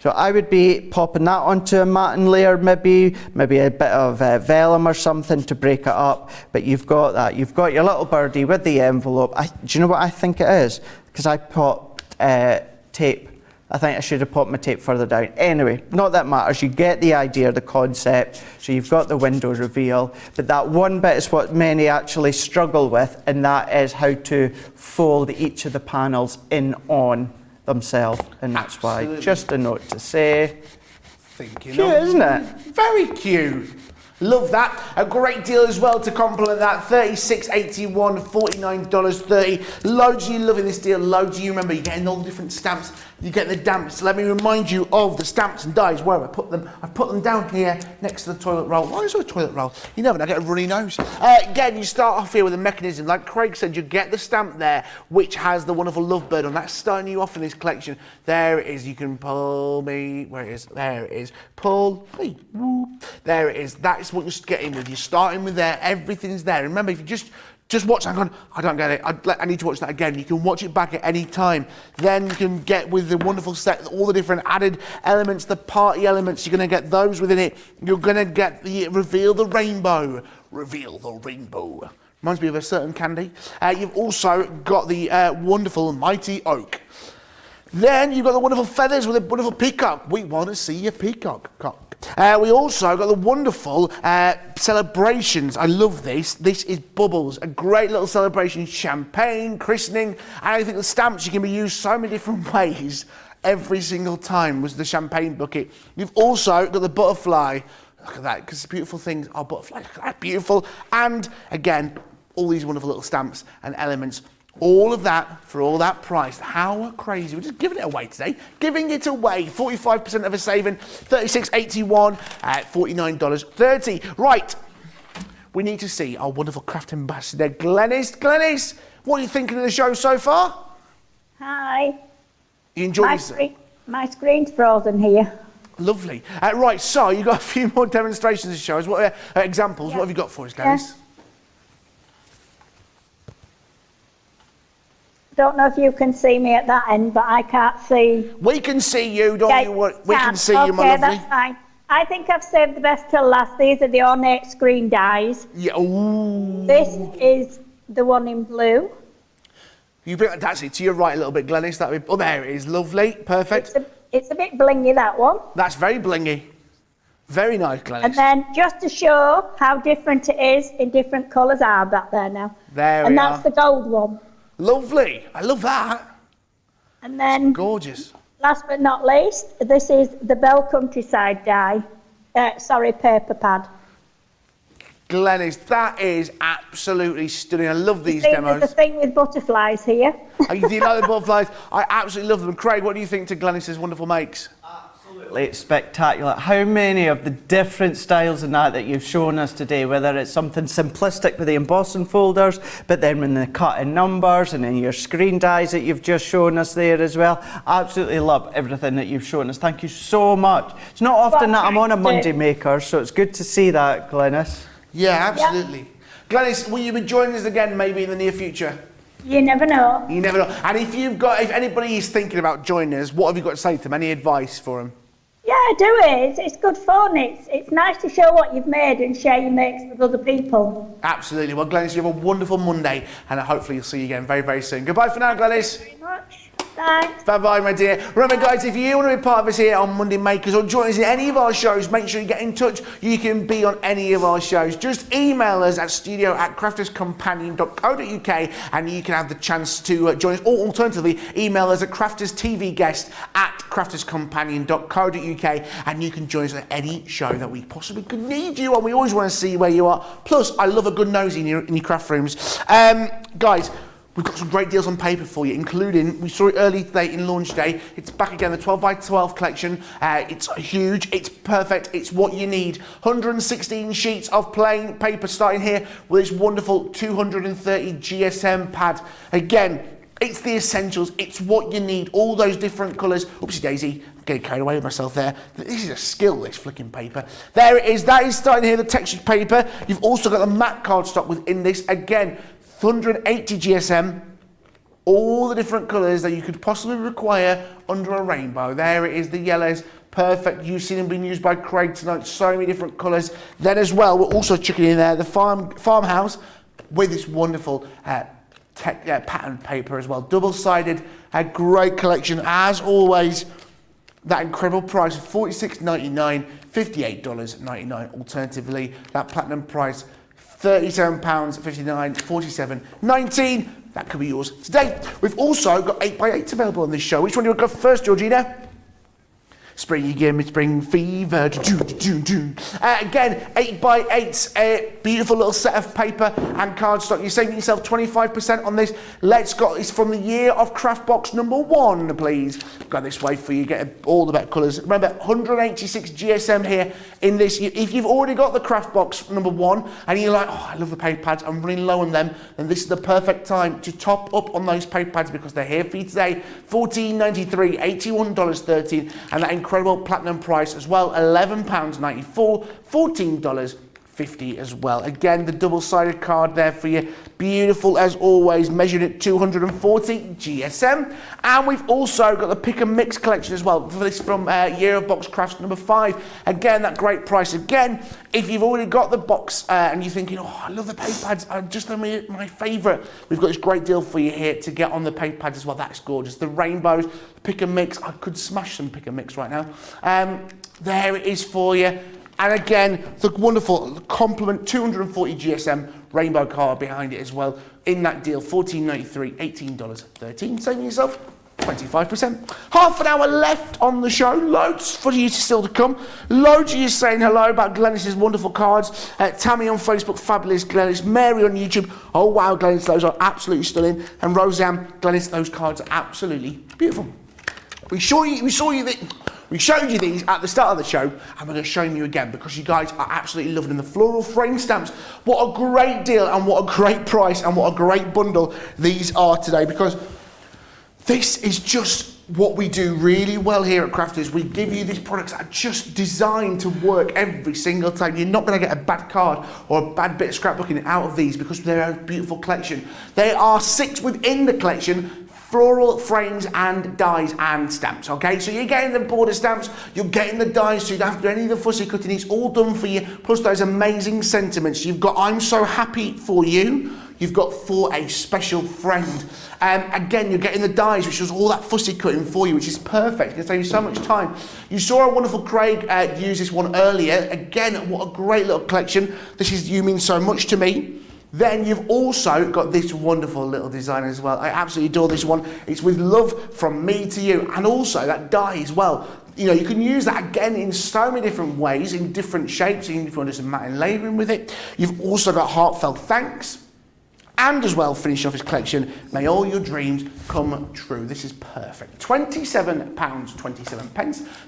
So I would be popping that onto a matten layer, maybe a bit of vellum or something to break it up. But you've got that. You've got your little birdie with the envelope. Do you know what I think it is? Because I popped tape. I think I should have popped my tape further down. Anyway, not that matters. You get the idea, the concept. So you've got the window reveal. But that one bit is what many actually struggle with, and that is how to fold each of the panels in on themselves. And that's Absolutely. why, just a note to say, Thinking cute, isn't it? Very cute. Love that. A great deal as well to complement that. $36.81, $49.30. Loads of you loving this deal. Loads of you remember you're getting all the different stamps. You're getting the damps. Let me remind you of the stamps and dies. Where I put them. I put them down here next to the toilet roll. Why is there a toilet roll? You never know, I get a runny nose. Again, you start off here with a mechanism. Like Craig said, you get the stamp there, which has the wonderful lovebird on. That's starting you off in this collection. There it is. You can pull me. Where it is? There it is. Pull me. Whoop. There it is. That is what you're getting with. You're starting with there. Everything's there. Remember, if you just watch that, I don't get it. I need to watch that again. You can watch it back at any time. Then you can get with the wonderful set, all the different added elements, the party elements. You're going to get those within it. You're going to get the reveal the rainbow. Reveal the rainbow. Reminds me of a certain candy. You've also got the wonderful mighty oak. Then you've got the wonderful feathers with a wonderful peacock. We want to see your peacock. We also got the wonderful celebrations. I love this. This is Bubbles, a great little celebration. Champagne, christening, and I think the stamps, you can be used so many different ways every single time was the champagne bucket. You've also got the butterfly. Look at that, because beautiful things are butterflies. Look at that, beautiful. And again, all these wonderful little stamps and elements. All of that for all that price. How crazy. We're just giving it away today. Giving it away. 45% of a saving. $36.81 at $49.30. Right. We need to see our wonderful craft ambassador, Glenys. Glenys, what are you thinking of the show so far? Hi. You enjoyed it? My screen's frozen here. Lovely. Right, so you've got a few more demonstrations to show us. What examples? Yeah. What have you got for us, Glenys? Yeah. Don't know if you can see me at that end, but I can't see. We can see you, don't you worry. We can see you, my lovely. Okay, that's fine. I think I've saved the best till last. These are the ornate screen dies. Yeah. Ooh. This is the one in blue. You bring that's it to your right a little bit, Glenys. That'd be, oh, there it is. Lovely. Perfect. It's a bit blingy, that one. That's very blingy. Very nice, Glenys. And then just to show how different it is in different colours, I have that there now. There we are. And that's the gold one. Lovely. I love that. And then, it's gorgeous. Last but not least, this is the Bell Countryside die. Paper pad. Glenys, that is absolutely stunning. I love these demos. There's a thing with butterflies here. Do you like the butterflies? I absolutely love them. Craig, what do you think to Glenys's wonderful makes? Absolutely spectacular. How many of the different styles in that you've shown us today, whether it's something simplistic with the embossing folders, but then when the cut in numbers and then your screen dies that you've just shown us there as well. Absolutely love everything that you've shown us. Thank you so much. It's not often that I'm on a Monday Maker, so it's good to see that, Glenys. Yeah, absolutely. Yeah. Glenys, will you be joining us again maybe in the near future? You never know. You never know. And if anybody is thinking about joining us, what have you got to say to them? Any advice for them? Yeah, do it. It's good fun. It's nice to show what you've made and share your makes with other people. Absolutely. Well, Glenys, you have a wonderful Monday, and hopefully you'll see you again very, very soon. Goodbye for now, Glenys. Thank you very much. Thanks. Bye-bye, my dear. Remember, guys, if you want to be part of us here on Monday Makers or join us in any of our shows, make sure you get in touch. You can be on any of our shows. Just email us at studio@crafterscompanion.co.uk and you can have the chance to join us. Or alternatively, email us at crafterstvguest@crafterscompanion.co.uk and you can join us at any show that we possibly could need you on. We always want to see where you are. Plus, I love a good nosy in your craft rooms. Guys, we've got some great deals on paper for you, including, we saw it early today in launch day. It's back again, the 12x12 collection. It's huge, it's perfect, it's what you need. 116 sheets of plain paper starting here with this wonderful 230 GSM pad. Again, it's the essentials, it's what you need, all those different colours. Oopsie daisy, I'm getting carried away with myself there. This is a skill, this flicking paper. There it is, that is starting here, the textured paper. You've also got the matte cardstock within this. Again, 180 GSM, all the different colours that you could possibly require under a rainbow. There it is, the yellows. Perfect. You've seen them being used by Craig tonight. So many different colours. Then as well, we're also chucking in there the farmhouse with this wonderful pattern paper as well. Double-sided, a great collection. As always, that incredible price of $46.99, $58.99. Alternatively, that platinum price, £37.59, $47.19. That could be yours today. We've also got 8x8s available on this show. Which one do you want to go first, Georgina? Spring, you give me spring fever. Again, 8x8s, a beautiful little set of paper and cardstock. You're saving yourself 25% on this. Let's go. It's from the year of craft box number 1, please. Go this way for you. Get all the better colours. Remember, 186 GSM here in this. If you've already got the craft box number 1 and you're like, oh, I love the paper pads, I'm running low on them, then this is the perfect time to top up on those paper pads because they're here for you today. $14.93, $81.13, and that incredible platinum price as well, £11.94, $14.50 as well. Again, the double-sided card there for you, beautiful as always, measured at 240 GSM. And we've also got the pick and mix collection as well for this from Year of Box Crafts number 5. Again, that great price. Again, if you've already got the box and you're thinking, oh, I love the paper pads, just my favourite, we've got this great deal for you here to get on the paper pads as well. That's gorgeous. The rainbows, pick and mix. I could smash some pick and mix right now. There it is for you. And again, the wonderful complement 240 GSM rainbow card behind it as well. In that deal, $14.93, $18.13. Saving yourself 25%. Half an hour left on the show. Loads for you still to come. Loads of you saying hello about Glennis's wonderful cards. Tammy on Facebook, fabulous Glennis. Mary on YouTube, oh wow, Glennis, those are absolutely stunning. And Roseanne, Glennis, those cards are absolutely beautiful. We showed you these at the start of the show, and we're going to show them you again because you guys are absolutely loving them. The floral frame stamps. What a great deal and what a great price and what a great bundle these are today, because this is just what we do really well here at Crafters. We give you these products that are just designed to work every single time. You're not going to get a bad card or a bad bit of scrapbooking out of these because they're a beautiful collection. There are 6 within the collection, floral frames and dies and stamps, okay? So you're getting the border stamps, you're getting the dies, so you don't have to do any of the fussy cutting. It's all done for you, plus those amazing sentiments. You've got I'm so happy for you. You've got for a special friend. Again, you're getting the dies, which does all that fussy cutting for you, which is perfect. It's going to save you so much time. You saw our wonderful Craig use this one earlier. Again, what a great little collection. You mean so much to me. Then you've also got this wonderful little design as well. I absolutely adore this one. It's with love from me to you. And also that die as well. You know, you can use that again in so many different ways, in different shapes, even if you want to do some matte layering with it. You've also got Heartfelt Thanks. And as well, finish off his collection, May All Your Dreams Come True. This is perfect. £27.27,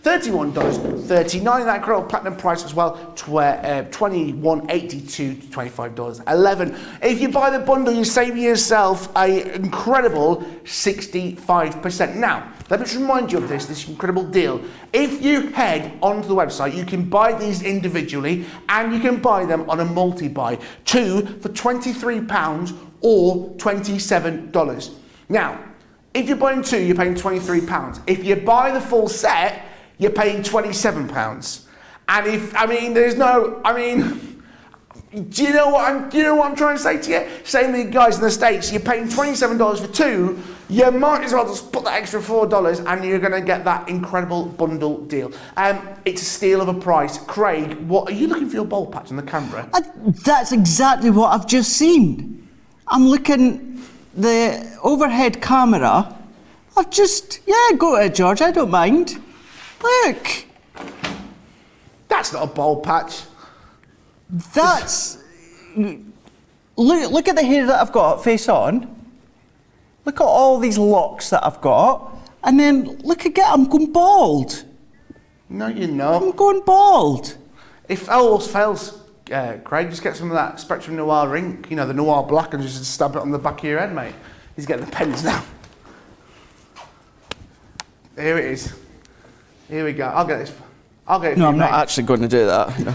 $31.39. That incredible platinum price as well, $21.82 to $25.11. If you buy the bundle, you're saving yourself an incredible 65%. Now, let me just remind you of this incredible deal. If you head onto the website, you can buy these individually and you can buy them on a multi-buy. 2 for £23 or $27. Now, if you're buying 2, you're paying £23. If you buy the full set, you're paying £27. And do you know what I'm trying to say to you? Same with you guys in the States, you're paying $27 for 2, you might as well just put that extra $4 and you're going to get that incredible bundle deal. It's a steal of a price. Craig, what are you looking for your bowl patch on the camera? That's exactly what I've just seen. I'm looking the overhead camera. Go to it, George, I don't mind. Look. That's not a bowl patch. That's... Look at the hair that I've got face on. Look at all these locks that I've got. And then look again, I'm going bald. No, you're not. I'm going bald. If all else fails, Craig, just get some of that Spectrum Noir ink, you know, the Noir black, and just stab it on the back of your head, mate. He's getting the pens now. Here it is. Here we go. I'll get this. No, I'm not actually going to do that. No.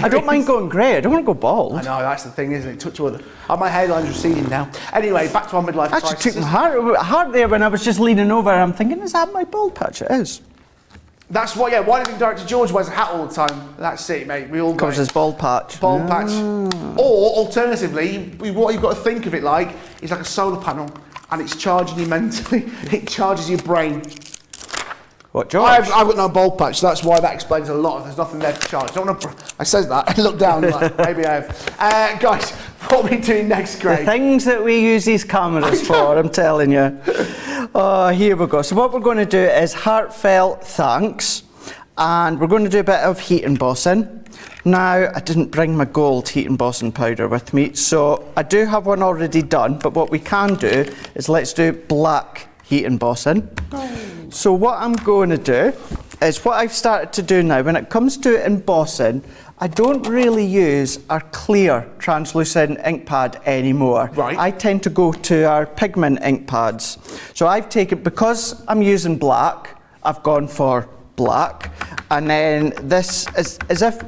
I don't mind going grey. I don't want to go bald. I know, that's the thing, isn't it? Touch wood. My hairline's receding now. Anyway, back to our midlife crisis. Actually took my heart there when I was just leaning over. I'm thinking, is that my bald patch? It is. That's why, yeah, why do you think Director George wears a hat all the time? That's it, mate. We all Because his bald patch. Bald patch. Or, alternatively, what you've got to think of it like is like a solar panel and it's charging you mentally. It charges your brain. What, George? I've got no bald patch, so that's why that explains a lot. There's nothing there to charge. I says that, I look down, like, maybe I have. Guys, what are we doing next, Craig? The things that we use these cameras for, I'm telling you. Oh, here we go. So what we're going to do is Heartfelt Thanks, and we're going to do a bit of heat embossing. Now, I didn't bring my gold heat embossing powder with me, so I do have one already done, but what we can do is let's do black heat embossing. So what I'm going to do is what I've started to do now, when it comes to embossing, I don't really use our clear translucent ink pad anymore. Right. I tend to go to our pigment ink pads. So I've taken, because I'm using black, I've gone for black. And then this is as if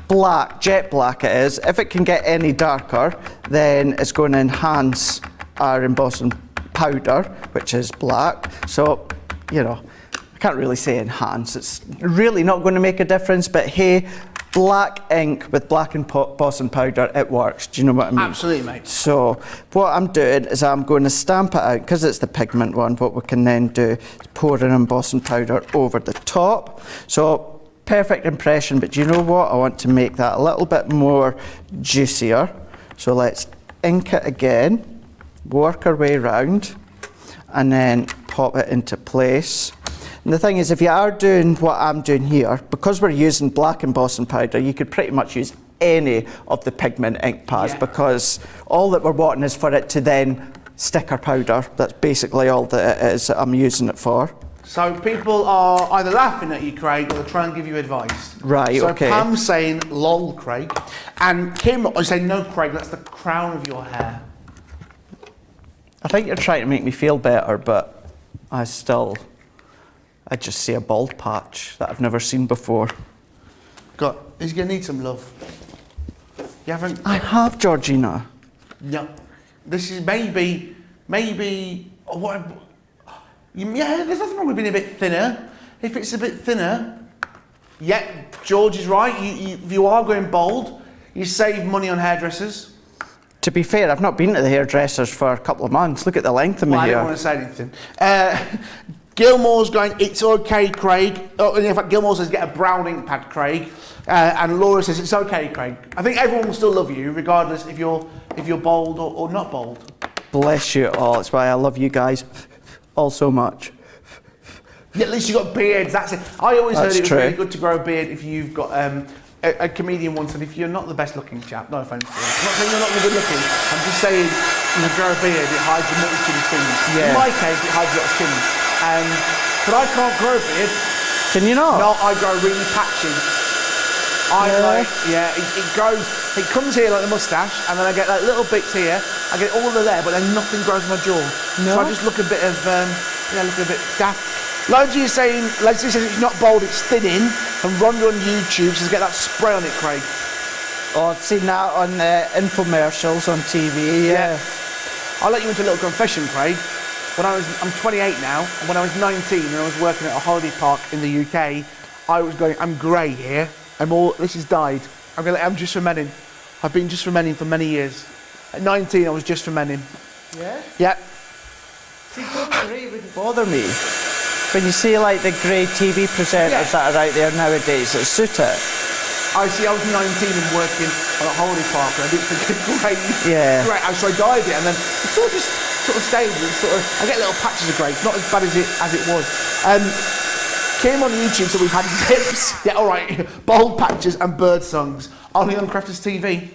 black, jet black it is, if it can get any darker, then it's going to enhance our embossing powder, which is black. So, you know, I can't really say enhance, it's really not going to make a difference, but hey, black ink with black embossing powder, it works. Do you know what I mean? Absolutely, mate. So what I'm doing is I'm going to stamp it out, because it's the pigment one. What we can then do is pour an embossing powder over the top. So perfect impression, but do you know what? I want to make that a little bit more juicier. So let's ink it again, work our way around, and then pop it into place. And the thing is, if you are doing what I'm doing here, because we're using black embossing powder, you could pretty much use any of the pigment ink pads, because all that we're wanting is for it to then stick our powder. That's basically all that it is that I'm using it for. So people are either laughing at you, Craig, or they're trying to give you advice. Right, so okay. Pam's saying, lol, Craig. And Kim is saying, no, Craig, that's the crown of your hair. I think you're trying to make me feel better, but I just see a bald patch that I've never seen before. God, he's going to need some love. You haven't... I have, Georgina. No. This is maybe... Yeah, there's nothing wrong with being a bit thinner. If it's a bit thinner, yeah, George is right. If you are going bald, you save money on hairdressers. To be fair, I've not been to the hairdressers for a couple of months. Look at the length of my I hair. don't want to say anything. Gilmore's going, it's okay, Craig. Oh, in fact, Gilmore says, get a brown ink pad, Craig. And Laura says, it's okay, Craig. I think everyone will still love you, regardless if you're bald or not bald. Bless you all. That's why I love you guys all so much. Yeah, at least you've got beards, that's it. I always heard That's it was true. really good to grow a beard if you've got... a comedian once said, if you're not the best looking chap, no offence to you, I'm not saying you're not good looking, I'm just saying, you grow a beard, it hides a multitude of things. Yeah. In my case, it hides a lot of things. But I can't grow a beard. Can you not? No, I grow really patchy. It grows, it comes here like a moustache, and then I get like little bits here, I get all over there, but then nothing grows on my jaw. No? So I just look a bit of, look a bit daft. Loads of you saying, Leslie says it's not bold, it's thinning, and Rhonda on YouTube says get that spray on it, Craig. Oh, I've seen that on infomercials on TV, yeah. I'll let you into a little confession, Craig. I'm 28 now, and when I was 19 and I was working at a holiday park in the UK, I was going, I'm grey here, this has died. I'm just for menning. I've been just for menning for many years. At 19, I was just for menning. Yeah? Yeah. See, grey wouldn't bother me. When you see like the grey TV presenters that are out there nowadays that suit it. I was 19 and working on a holiday park, and I didn't think it's great. Yeah. Great. So I dyed it, and then it sort of stayed. I get little patches of grey. It's not as bad as it was. Came on YouTube, so we've had tips. Yeah, all right. Bold patches and bird songs. Only on Crafters TV.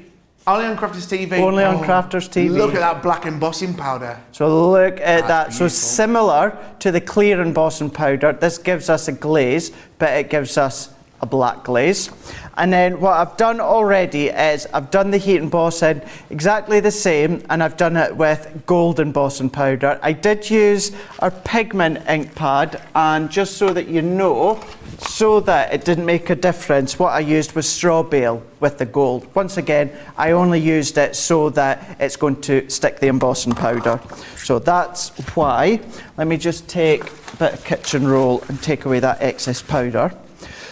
Only on Crafters TV. Only on Crafters TV. Look at that black embossing powder. So look at that. Beautiful. So similar to the clear embossing powder, this gives us a glaze, but it gives us a black glaze. And then what I've done already is I've done the heat embossing exactly the same, and I've done it with gold embossing powder. I did use our pigment ink pad, and just so that you know, so that it didn't make a difference, what I used was straw bale with the gold. Once again, I only used it so that it's going to stick the embossing powder. So that's why. Let me just take a bit of kitchen roll and take away that excess powder.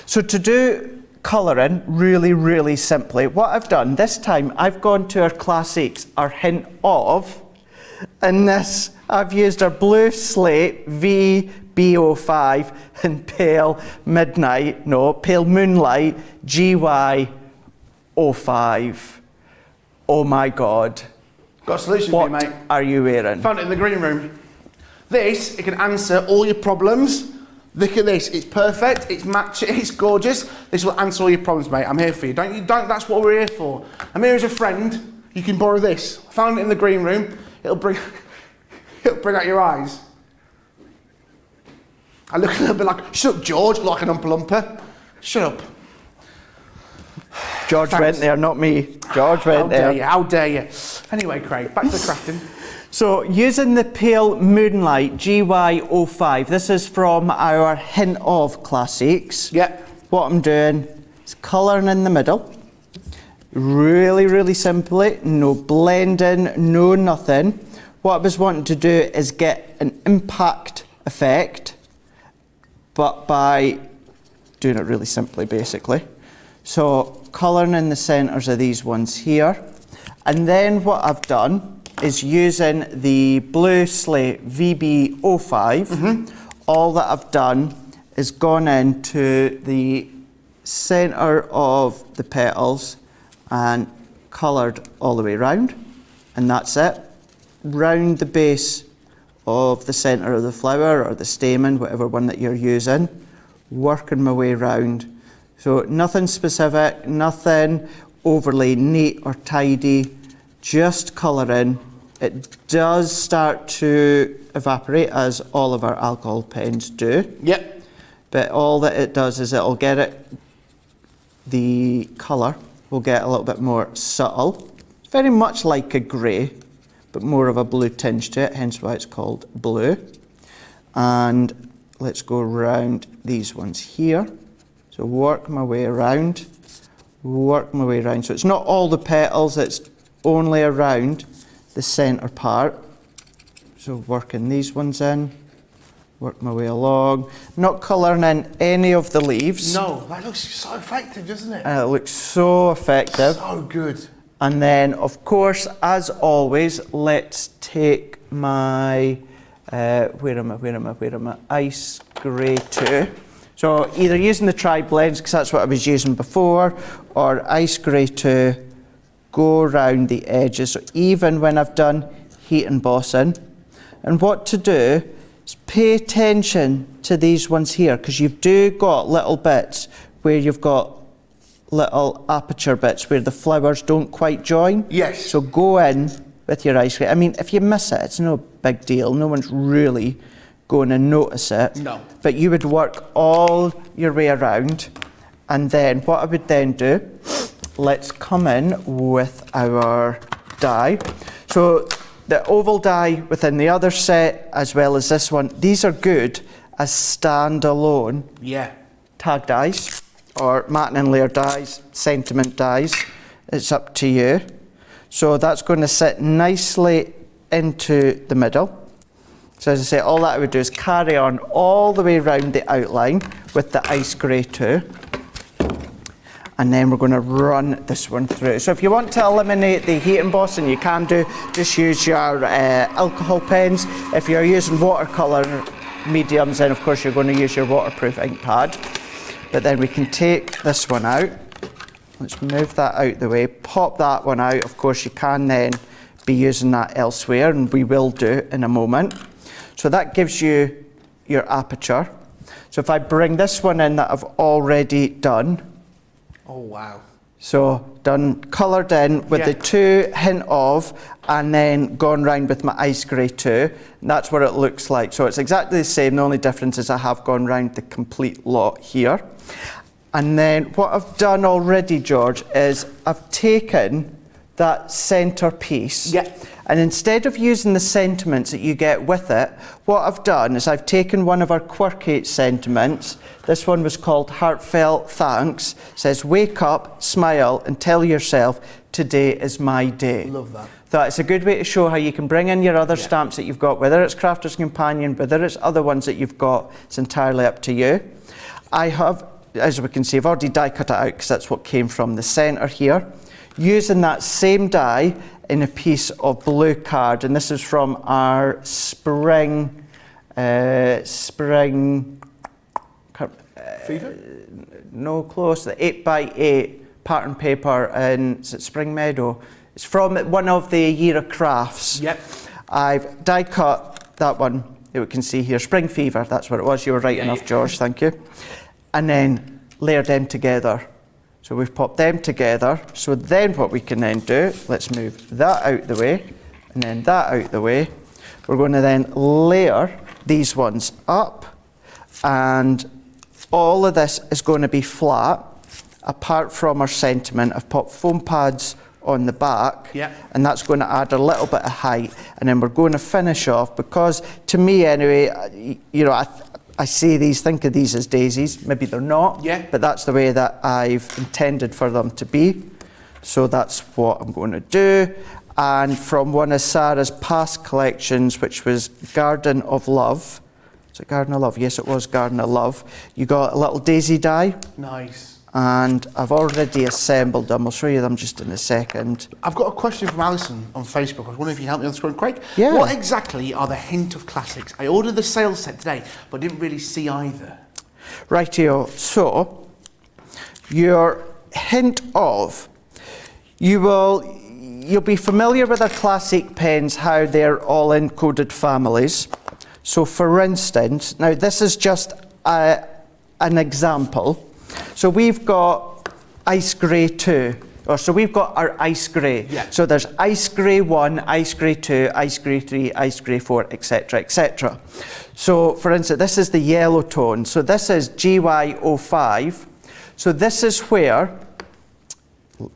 So to do colouring really, really simply, what I've done this time, I've gone to our classics, our hint of, and this, I've used our blue slate VB05 and pale moonlight GY05. Oh my God. Got a solution for you, mate. What are you wearing? Found it in the green room. This, it can answer all your problems. Look at this, it's perfect, it's matching, it's gorgeous. This will answer all your problems, mate. I'm here for you. Don't, that's what we're here for. I'm here as a friend. You can borrow this. I found it in the green room. It'll bring out your eyes. I look a little bit like, shut up, George, like an Oompa-Loompa. Shut up. George went there, not me. George went there. How dare you. Anyway, Craig, back to the crafting. So using the pale moonlight GY05, this is from our hint of classics. Yep. What I'm doing is colouring in the middle. Really, really simply, no blending, no nothing. What I was wanting to do is get an impact effect, but by doing it really simply, basically. So colouring in the centres of these ones here. And then what I've done is using the blue slate VB05. All that I've done is gone into the centre of the petals and coloured all the way round, and that's it. Round the base of the centre of the flower or the stamen, whatever one that you're using, working my way round. So nothing specific, nothing overly neat or tidy, just colouring. It does start to evaporate, as all of our alcohol pens do. Yep. But all that it does is it'll get it, the colour will get a little bit more subtle. It's very much like a grey, but more of a blue tinge to it, hence why it's called blue. And let's go around these ones here. So work my way around, work my way around. So it's not all the petals, it's only around the centre part. So working these ones in, work my way along. Not colouring in any of the leaves. No, that looks so effective, doesn't it? And it looks so effective. So good. And then, of course, as always, let's take my, where am I? Ice Grey 2. So either using the tri-blends, because that's what I was using before, or Ice Grey 2, go around the edges. So even when I've done heat embossing, and what to do is pay attention to these ones here, because you've got little bits where you've got little aperture bits where the flowers don't quite join. Yes. So go in with your ice cream. I mean, if you miss it, it's no big deal. No one's really going to notice it. No. But you would work all your way around, and then what I would then do, let's come in with our die. So the oval die within the other set, as well as this one, these are good as standalone tag dies, or Martin and Laird dies, sentiment dies. It's up to you. So that's going to sit nicely into the middle. So as I say, all that I would do is carry on all the way around the outline with the Ice Grey 2. And then we're going to run this one through. So if you want to eliminate the heat embossing, you can do. Just use your alcohol pens. If you're using watercolour mediums, then of course you're going to use your waterproof ink pad. But then we can take this one out. Let's move that out the way. Pop that one out. Of course you can then be using that elsewhere, and we will do in a moment. So that gives you your aperture. So if I bring this one in that I've already done. Oh, wow. So done, coloured in with the 2 hint of, and then gone round with my Ice Grey 2. And that's what it looks like. So it's exactly the same. The only difference is I have gone round the complete lot here. And then what I've done already, George, is I've taken that centre piece. Yeah. And instead of using the sentiments that you get with it, what I've done is I've taken one of our quirky sentiments. This one was called Heartfelt Thanks. It says, wake up, smile, and tell yourself, today is my day. Love that. Thought it's a good way to show how you can bring in your other stamps that you've got, whether it's Crafter's Companion, whether it's other ones that you've got, it's entirely up to you. I have, as we can see, I've already die cut it out because that's what came from the centre here. Using that same die in a piece of blue card, and this is from our spring Fever? No, close, the 8x8 pattern paper in, is it Spring Meadow? It's from one of the Year of Crafts. Yep. I've die cut that one, that we can see here, Spring Fever, that's what it was, you were right enough, George, thank you. And then layered them together. So we've popped them together. So then what we can then do, let's move that out the way, and then that out the way. We're going to then layer these ones up, and all of this is going to be flat, apart from our sentiment. I've popped foam pads on the back, and that's going to add a little bit of height, and then we're going to finish off, because to me anyway, you know, I see these, think of these as daisies. Maybe they're not, but that's the way that I've intended for them to be. So that's what I'm going to do. And from one of Sarah's past collections, which was Garden of Love. Is it Garden of Love? Yes, it was Garden of Love. You got a little daisy die. Nice. And I've already assembled them. I'll show you them just in a second. I've got a question from Alison on Facebook. I was wondering if you can help me on the screen, Craig. Yeah. What exactly are the Hint of Classics? I ordered the sales set today, but didn't really see either. Rightio. So, your Hint of, you'll be familiar with our classic pens, how they're all in coded families. So for instance, now this is just an example. So we've got Ice Grey 2, or so we've got our Ice Grey. Yeah. So there's Ice Grey 1, Ice Grey 2, Ice Grey 3, Ice Grey 4, etc., etc. So for instance, this is the yellow tone. So this is GY05. So this is where,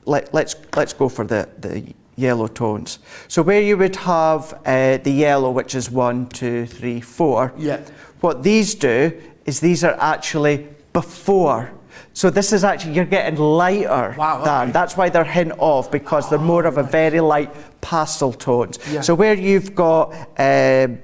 let's go for the yellow tones. So where you would have the yellow, which is 1, 2, 3, 4. Yeah. What these do is these are actually before. So this is actually, you're getting lighter than. That's why they're Hint of, because they're more of a very light pastel tones. Yeah. So where you've got 01,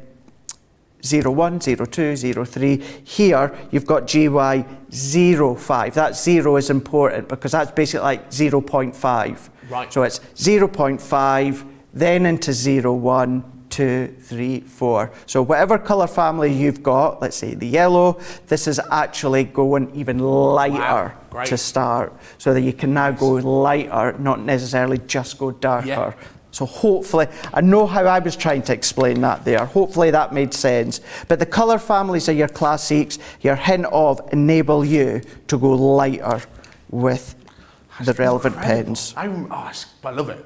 02, 03, here you've got GY05. That 0 is important because that's basically like 0.5. Right. So it's 0.5, then into 01, 2, 3, 4. So whatever colour family you've got, let's say the yellow, this is actually going even lighter to start, so that you can now go lighter, not necessarily just go darker. Yeah. So hopefully, I know how I was trying to explain that there. Hopefully that made sense. But the colour families of your classics, your Hint of, enable you to go lighter with the relevant pens. I love it.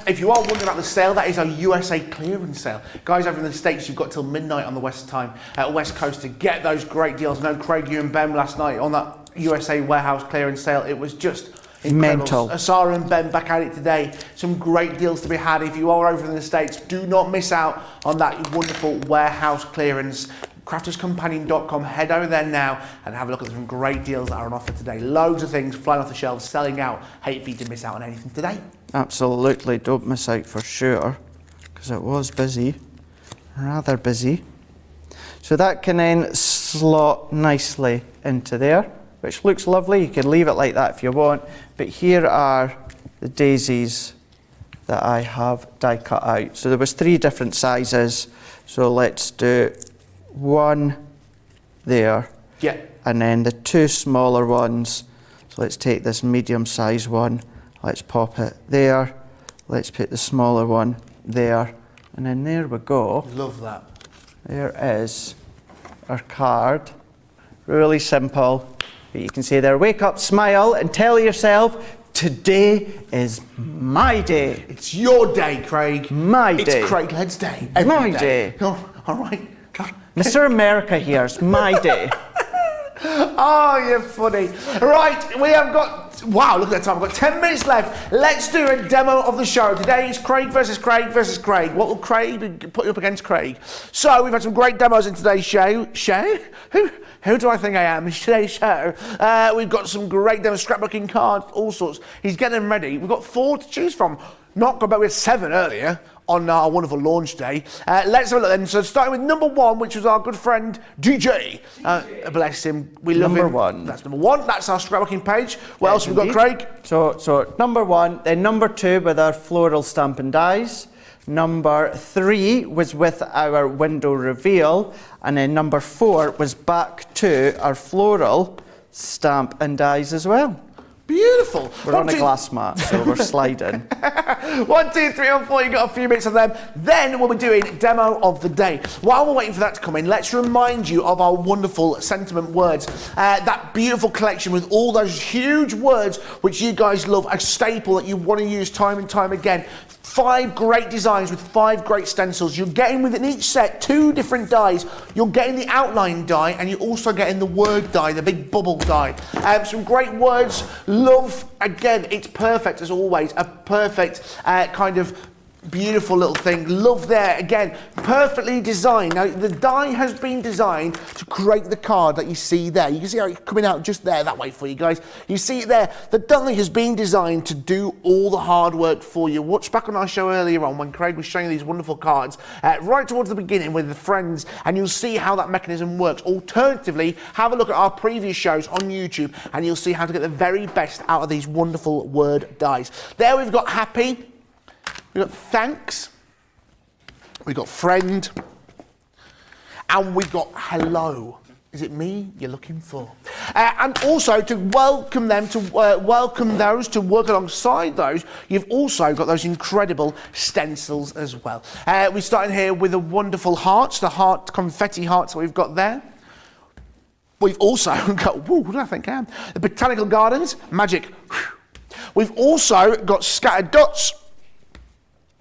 If you are wondering about the sale, that is our USA clearance sale. Guys over in the States, you've got till midnight on the West Coast to get those great deals. I know Craig, you and Ben last night on that USA warehouse clearance sale. It was just incredible. Mental. Sarah and Ben back at it today. Some great deals to be had. If you are over in the States, do not miss out on that wonderful warehouse clearance. crafterscompanion.com, head over there now and have a look at some great deals that are on offer today. Loads of things flying off the shelves, selling out. Hate for you to miss out on anything today. Absolutely, don't miss out for sure, because it was busy, rather busy. So that can then slot nicely into there, which looks lovely. You can leave it like that if you want, but here are the daisies that I have die cut out. So there was 3 different sizes, so let's do one there, and then the 2 smaller ones. So let's take this medium size one, let's pop it there, let's put the smaller one there, and then there we go. Love that. There is our card. Really simple, but you can see there, wake up, smile, and tell yourself, today is my day. It's your day, Craig. My day. It's Craig Laird's day. My day. Oh, all right. Mr. America here, it's my day. Oh, you're funny. Right, we have got, wow, look at that time. We've got 10 minutes left. Let's do a demo of the show. Today is Craig versus Craig versus Craig. What will Craig put you up against Craig? So we've had some great demos in today's show. Who do I think I am in today's show? We've got some great demos, scrapbooking cards, all sorts. He's getting them ready. We've got 4 to choose from. Not going back with 7 earlier on our wonderful launch day. Let's have a look then. So starting with number 1, which was our good friend DJ. Bless him. We love him. Number 1. That's number 1. That's our scrapbooking page. What else have we got, Craig? So number 1, then number 2 with our floral stamp and dies. Number 3 was with our window reveal. And then number 4 was back to our floral stamp and dies as well. Beautiful. We're on a glass mat, so we're sliding. 1, 2, 3, and 4. You got a few bits of them. Then we'll be doing demo of the day. While we're waiting for that to come in, let's remind you of our wonderful sentiment words. That beautiful collection with all those huge words which you guys love, a staple that you want to use time and time again. 5 great designs with 5 great stencils. You're getting within each set 2 different dies. You're getting the outline die and you're also getting the word die, the big bubble die. Some great words. Love, again, it's perfect as always. A perfect kind of beautiful little thing. Love there, again, perfectly designed. Now, the die has been designed to create the card that you see there. You can see how it's coming out just there, that way for you guys. You see it there. The die has been designed to do all the hard work for you. Watch back on our show earlier on when Craig was showing you these wonderful cards, right towards the beginning with the friends, and you'll see how that mechanism works. Alternatively, have a look at our previous shows on YouTube, and you'll see how to get the very best out of these wonderful word dies. There we've got happy. We've got thanks, we've got friend, and we've got hello. Is it me you're looking for? And also to welcome them, to welcome those, to work alongside those, you've also got those incredible stencils as well. We're starting here with the wonderful hearts, the heart confetti hearts that we've got there. We've also got, who do I think I am? The botanical gardens, magic. We've also got scattered dots.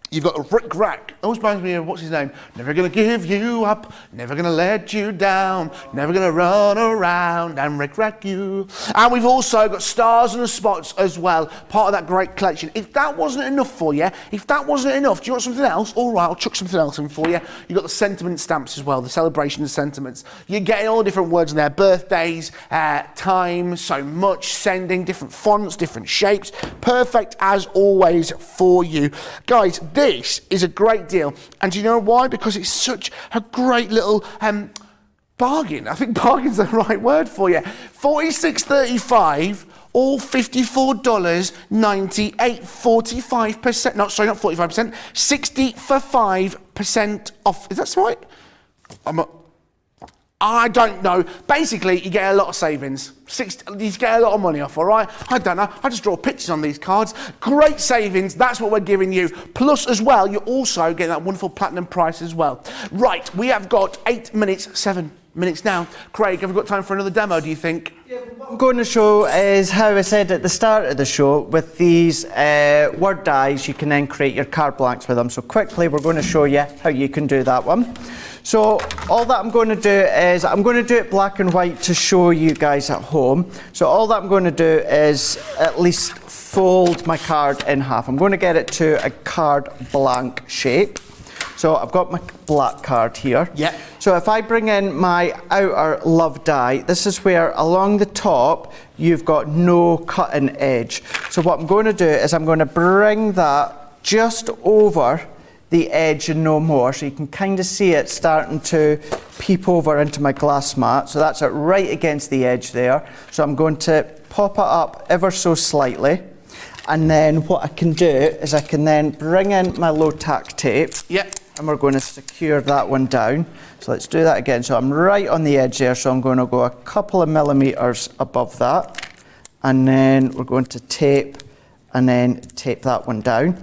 You've got a Rick Rack. Always reminds me of, what's his name? Never gonna give you up, never gonna let you down, never gonna run around and Rick Rack you. And we've also got stars and the spots as well, part of that great collection. If that wasn't enough for you, do you want something else? All right, I'll chuck something else in for you. You've got the sentiment stamps as well, the celebration of sentiments. You're getting all the different words in there, birthdays, time, so much, sending, different fonts, different shapes. Perfect as always for you. Guys, this is a great deal, and do you know why? Because it's such a great little bargain. I think bargain's the right word for you. $46.35, all $54.98, 45%. Not 45%. 60 for 5% off. Is that right? I don't know. Basically, you get a lot of savings. You get a lot of money off, all right? I don't know. I just draw pictures on these cards. Great savings. That's what we're giving you. Plus, as well, you're also getting that wonderful platinum price as well. Right, we have got 7 minutes now. Craig, have we got time for another demo, do you think? Yeah, what I'm going to show is how I said at the start of the show, with these word dies, you can then create your card blanks with them. So quickly, we're going to show you how you can do that one. So all that I'm going to do is, I'm going to do it black and white to show you guys at home. So all that I'm going to do is at least fold my card in half. I'm going to get it to a card blank shape. So I've got my black card here. Yeah. So if I bring in my outer love die, this is where along the top you've got no cutting edge. So what I'm going to do is I'm going to bring that just over the edge and no more, so you can kind of see it starting to peep over into my glass mat. So that's it right against the edge there. So I'm going to pop it up ever so slightly, and then what I can do is I can then bring in my low tack tape. Yep. And we're going to secure that one down. So let's do that again. So I'm right on the edge there, so I'm going to go a couple of millimeters above that, and then we're going to tape and then tape that one down.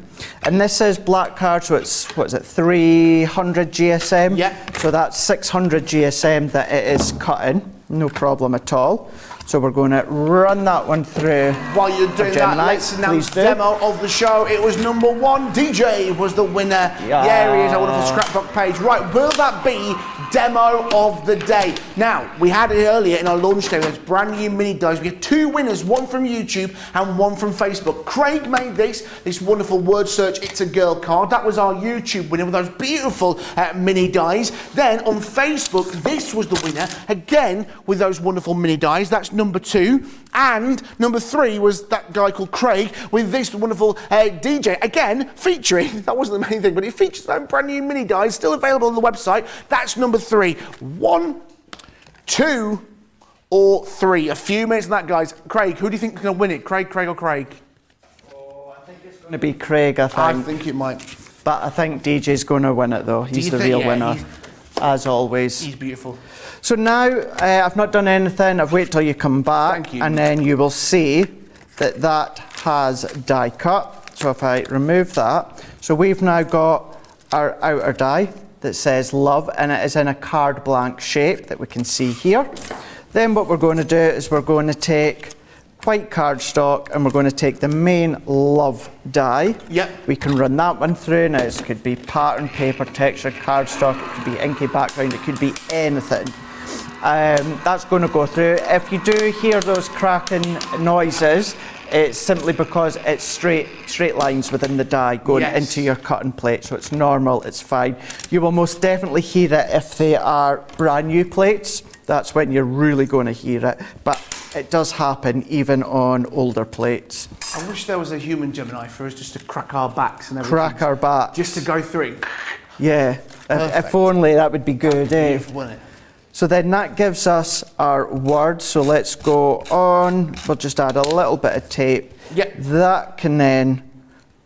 And this is black card, so it's, 300 GSM? Yeah. So that's 600 GSM that it is cutting, no problem at all. So we're going to run that one through. While you're doing that, Gemini, let's announce please the do. demo of the show. It was number 1. DJ was the winner. Yeah, he is. Our wonderful scrapbook page. Right, will that be demo of the day? Now, we had it earlier in our launch day. There's brand new mini dies. We had 2 winners, one from YouTube and one from Facebook. Craig made this wonderful word search "It's a Girl" card. That was our YouTube winner with those beautiful mini dies. Then on Facebook, this was the winner again with those wonderful mini dies. That's number 2. And number 3 was that guy called Craig with this wonderful DJ. Again, featuring, that wasn't the main thing, but it features those brand new mini dies still available on the website. That's number 3. 1, 2, or 3. A few minutes on that, guys. Craig, who do you think is going to win it? Craig, or Craig? Oh, I think it's going to be Craig, I think. I think it might. But I think DJ's going to win it, though. He's the real winner, as always. He's beautiful. So now, I've not done anything. I've waited till you come back. Thank you. And then you will see that that has die cut. So if I remove that. So we've now got our outer die that says love, and it is in a card blank shape that we can see here. Then what we're going to do is we're going to take white cardstock and we're going to take the main love die. Yep. We can run that one through. Now it could be pattern, paper, texture, cardstock, it could be inky background, it could be anything. That's going to go through. If you do hear those cracking noises, it's simply because it's straight lines within the die going into your cutting plate, so it's normal, it's fine. You will most definitely hear it if they are brand new plates. That's when you're really going to hear it, but it does happen even on older plates. I wish there was a human Gemini for us just to crack our backs and everything. Crack our backs. Just to go through it. Yeah, if only that would be good, eh? Beautiful, wouldn't it? So then that gives us our words. So let's go on. We'll just add a little bit of tape. Yep. That can then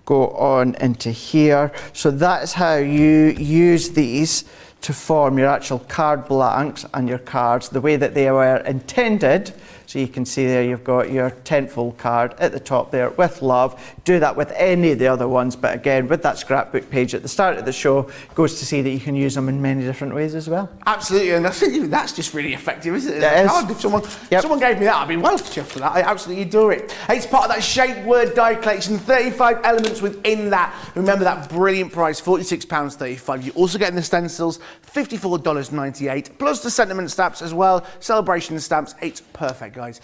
go on into here. So that's how you use these to form your actual card blanks and your cards the way that they were intended. So you can see there you've got your tentfold card at the top there with love. Do that with any of the other ones, but again, with that scrapbook page at the start of the show, goes to see that you can use them in many different ways as well. Absolutely, and I think that's just really effective, isn't it? It is. God, if someone gave me that, I'd be well chuffed for that. I absolutely adore it. It's part of that shape word die collection, 35 elements within that. Remember that brilliant price, £46.35. You also get in the stencils, $54.98, plus the sentiment stamps as well, celebration stamps. It's perfect, guys.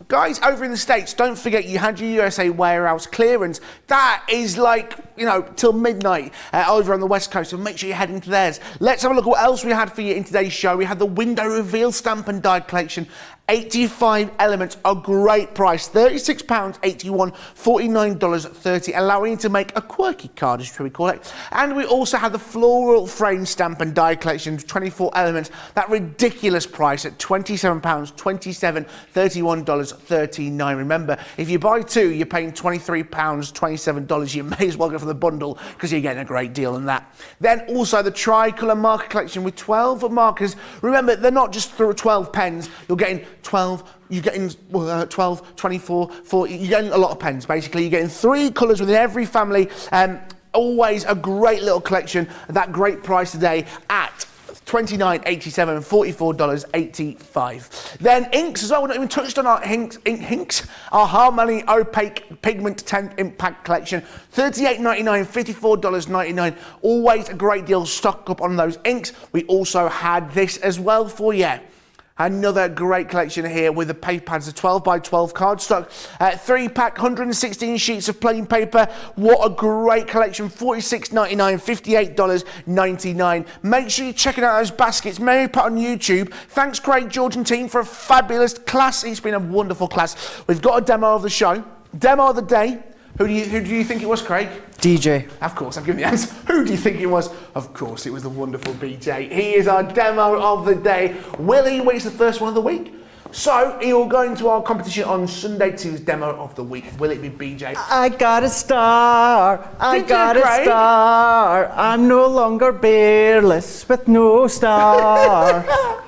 Guys over in the States, don't forget you had your USA warehouse clearance. That is like, till midnight over on the West Coast, so make sure you're heading to theirs. Let's have a look at what else we had for you in today's show. We had the window reveal stamp and die collection. 85 elements, a great price, £36.81, $49.30, allowing you to make a quirky card, as we call it. And we also had the floral frame stamp and die collection, 24 elements, that ridiculous price at £27.27, $31.39. Remember, if you buy 2, you're paying £23.27. You may as well go for the bundle because you're getting a great deal on that. Then also the tricolour marker collection with 12 markers. Remember, they're not just through 12 pens, you're getting 12, you're getting 12, 24, 40, you're getting a lot of pens basically. You're getting 3 colours within every family. Always a great little collection at that great price today at $29.87, $44.85. Then inks as well. We're not even touched on our inks. Our Harmony Opaque Pigment 10 Impact Collection, $38.99, $54.99. Always a great deal. Stock up on those inks. We also had this as well for you. Another great collection here with the paper pads, a 12x12 cardstock, 3-pack, 116 sheets of plain paper. What a great collection, $46.99, $58.99. Make sure you're checking out those baskets. Mary put on YouTube. Thanks, Craig, George and team for a fabulous class. It's been a wonderful class. We've got a demo of the show, demo of the day. Who do you think it was, Craig? DJ. Of course, I've given the answer. Who do you think it was? Of course, it was the wonderful BJ. He is our demo of the day. Will he win? It's the first one of the week. So, he will go into our competition on Sunday to his demo of the week. Will it be BJ? I got a star. I Did you, got a Craig? star. I'm no longer bearless with no star.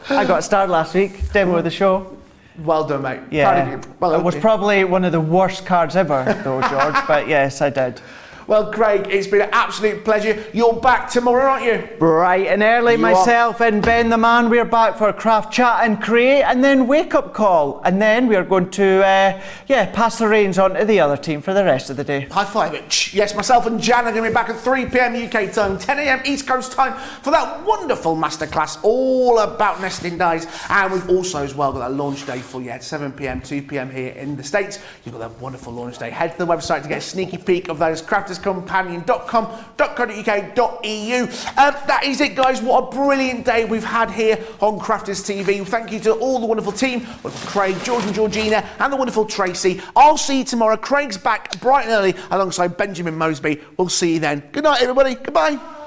I got a star last week. Demo of the show. Well done, mate. Yeah, Proud of you. Well, it was probably one of the worst cards ever, though, George. But yes, I did. Well, Craig, it's been an absolute pleasure. You're back tomorrow, aren't you? Bright and early, myself and Ben the man. We're back for Craft Chat and Create, and then Wake Up Call. And then we're going to, pass the reins on to the other team for the rest of the day. High five it. Yes, myself and Jan are going to be back at 3 p.m. UK time, 10 a.m. East Coast time for that wonderful masterclass all about nesting dies. And we've also as well got that launch day for you at 7 p.m, 2 p.m. here in the States. You've got that wonderful launch day. Head to the website to get a sneaky peek of those, crafterscompanion.com.co.uk.eu. That is it, guys. What a brilliant day we've had here on Crafters TV. Thank you to all the wonderful team, wonderful Craig, George and Georgina, and the wonderful Tracy. I'll see you tomorrow. Craig's back bright and early alongside Benjamin Mosby. We'll see you then. Good night, everybody. Goodbye.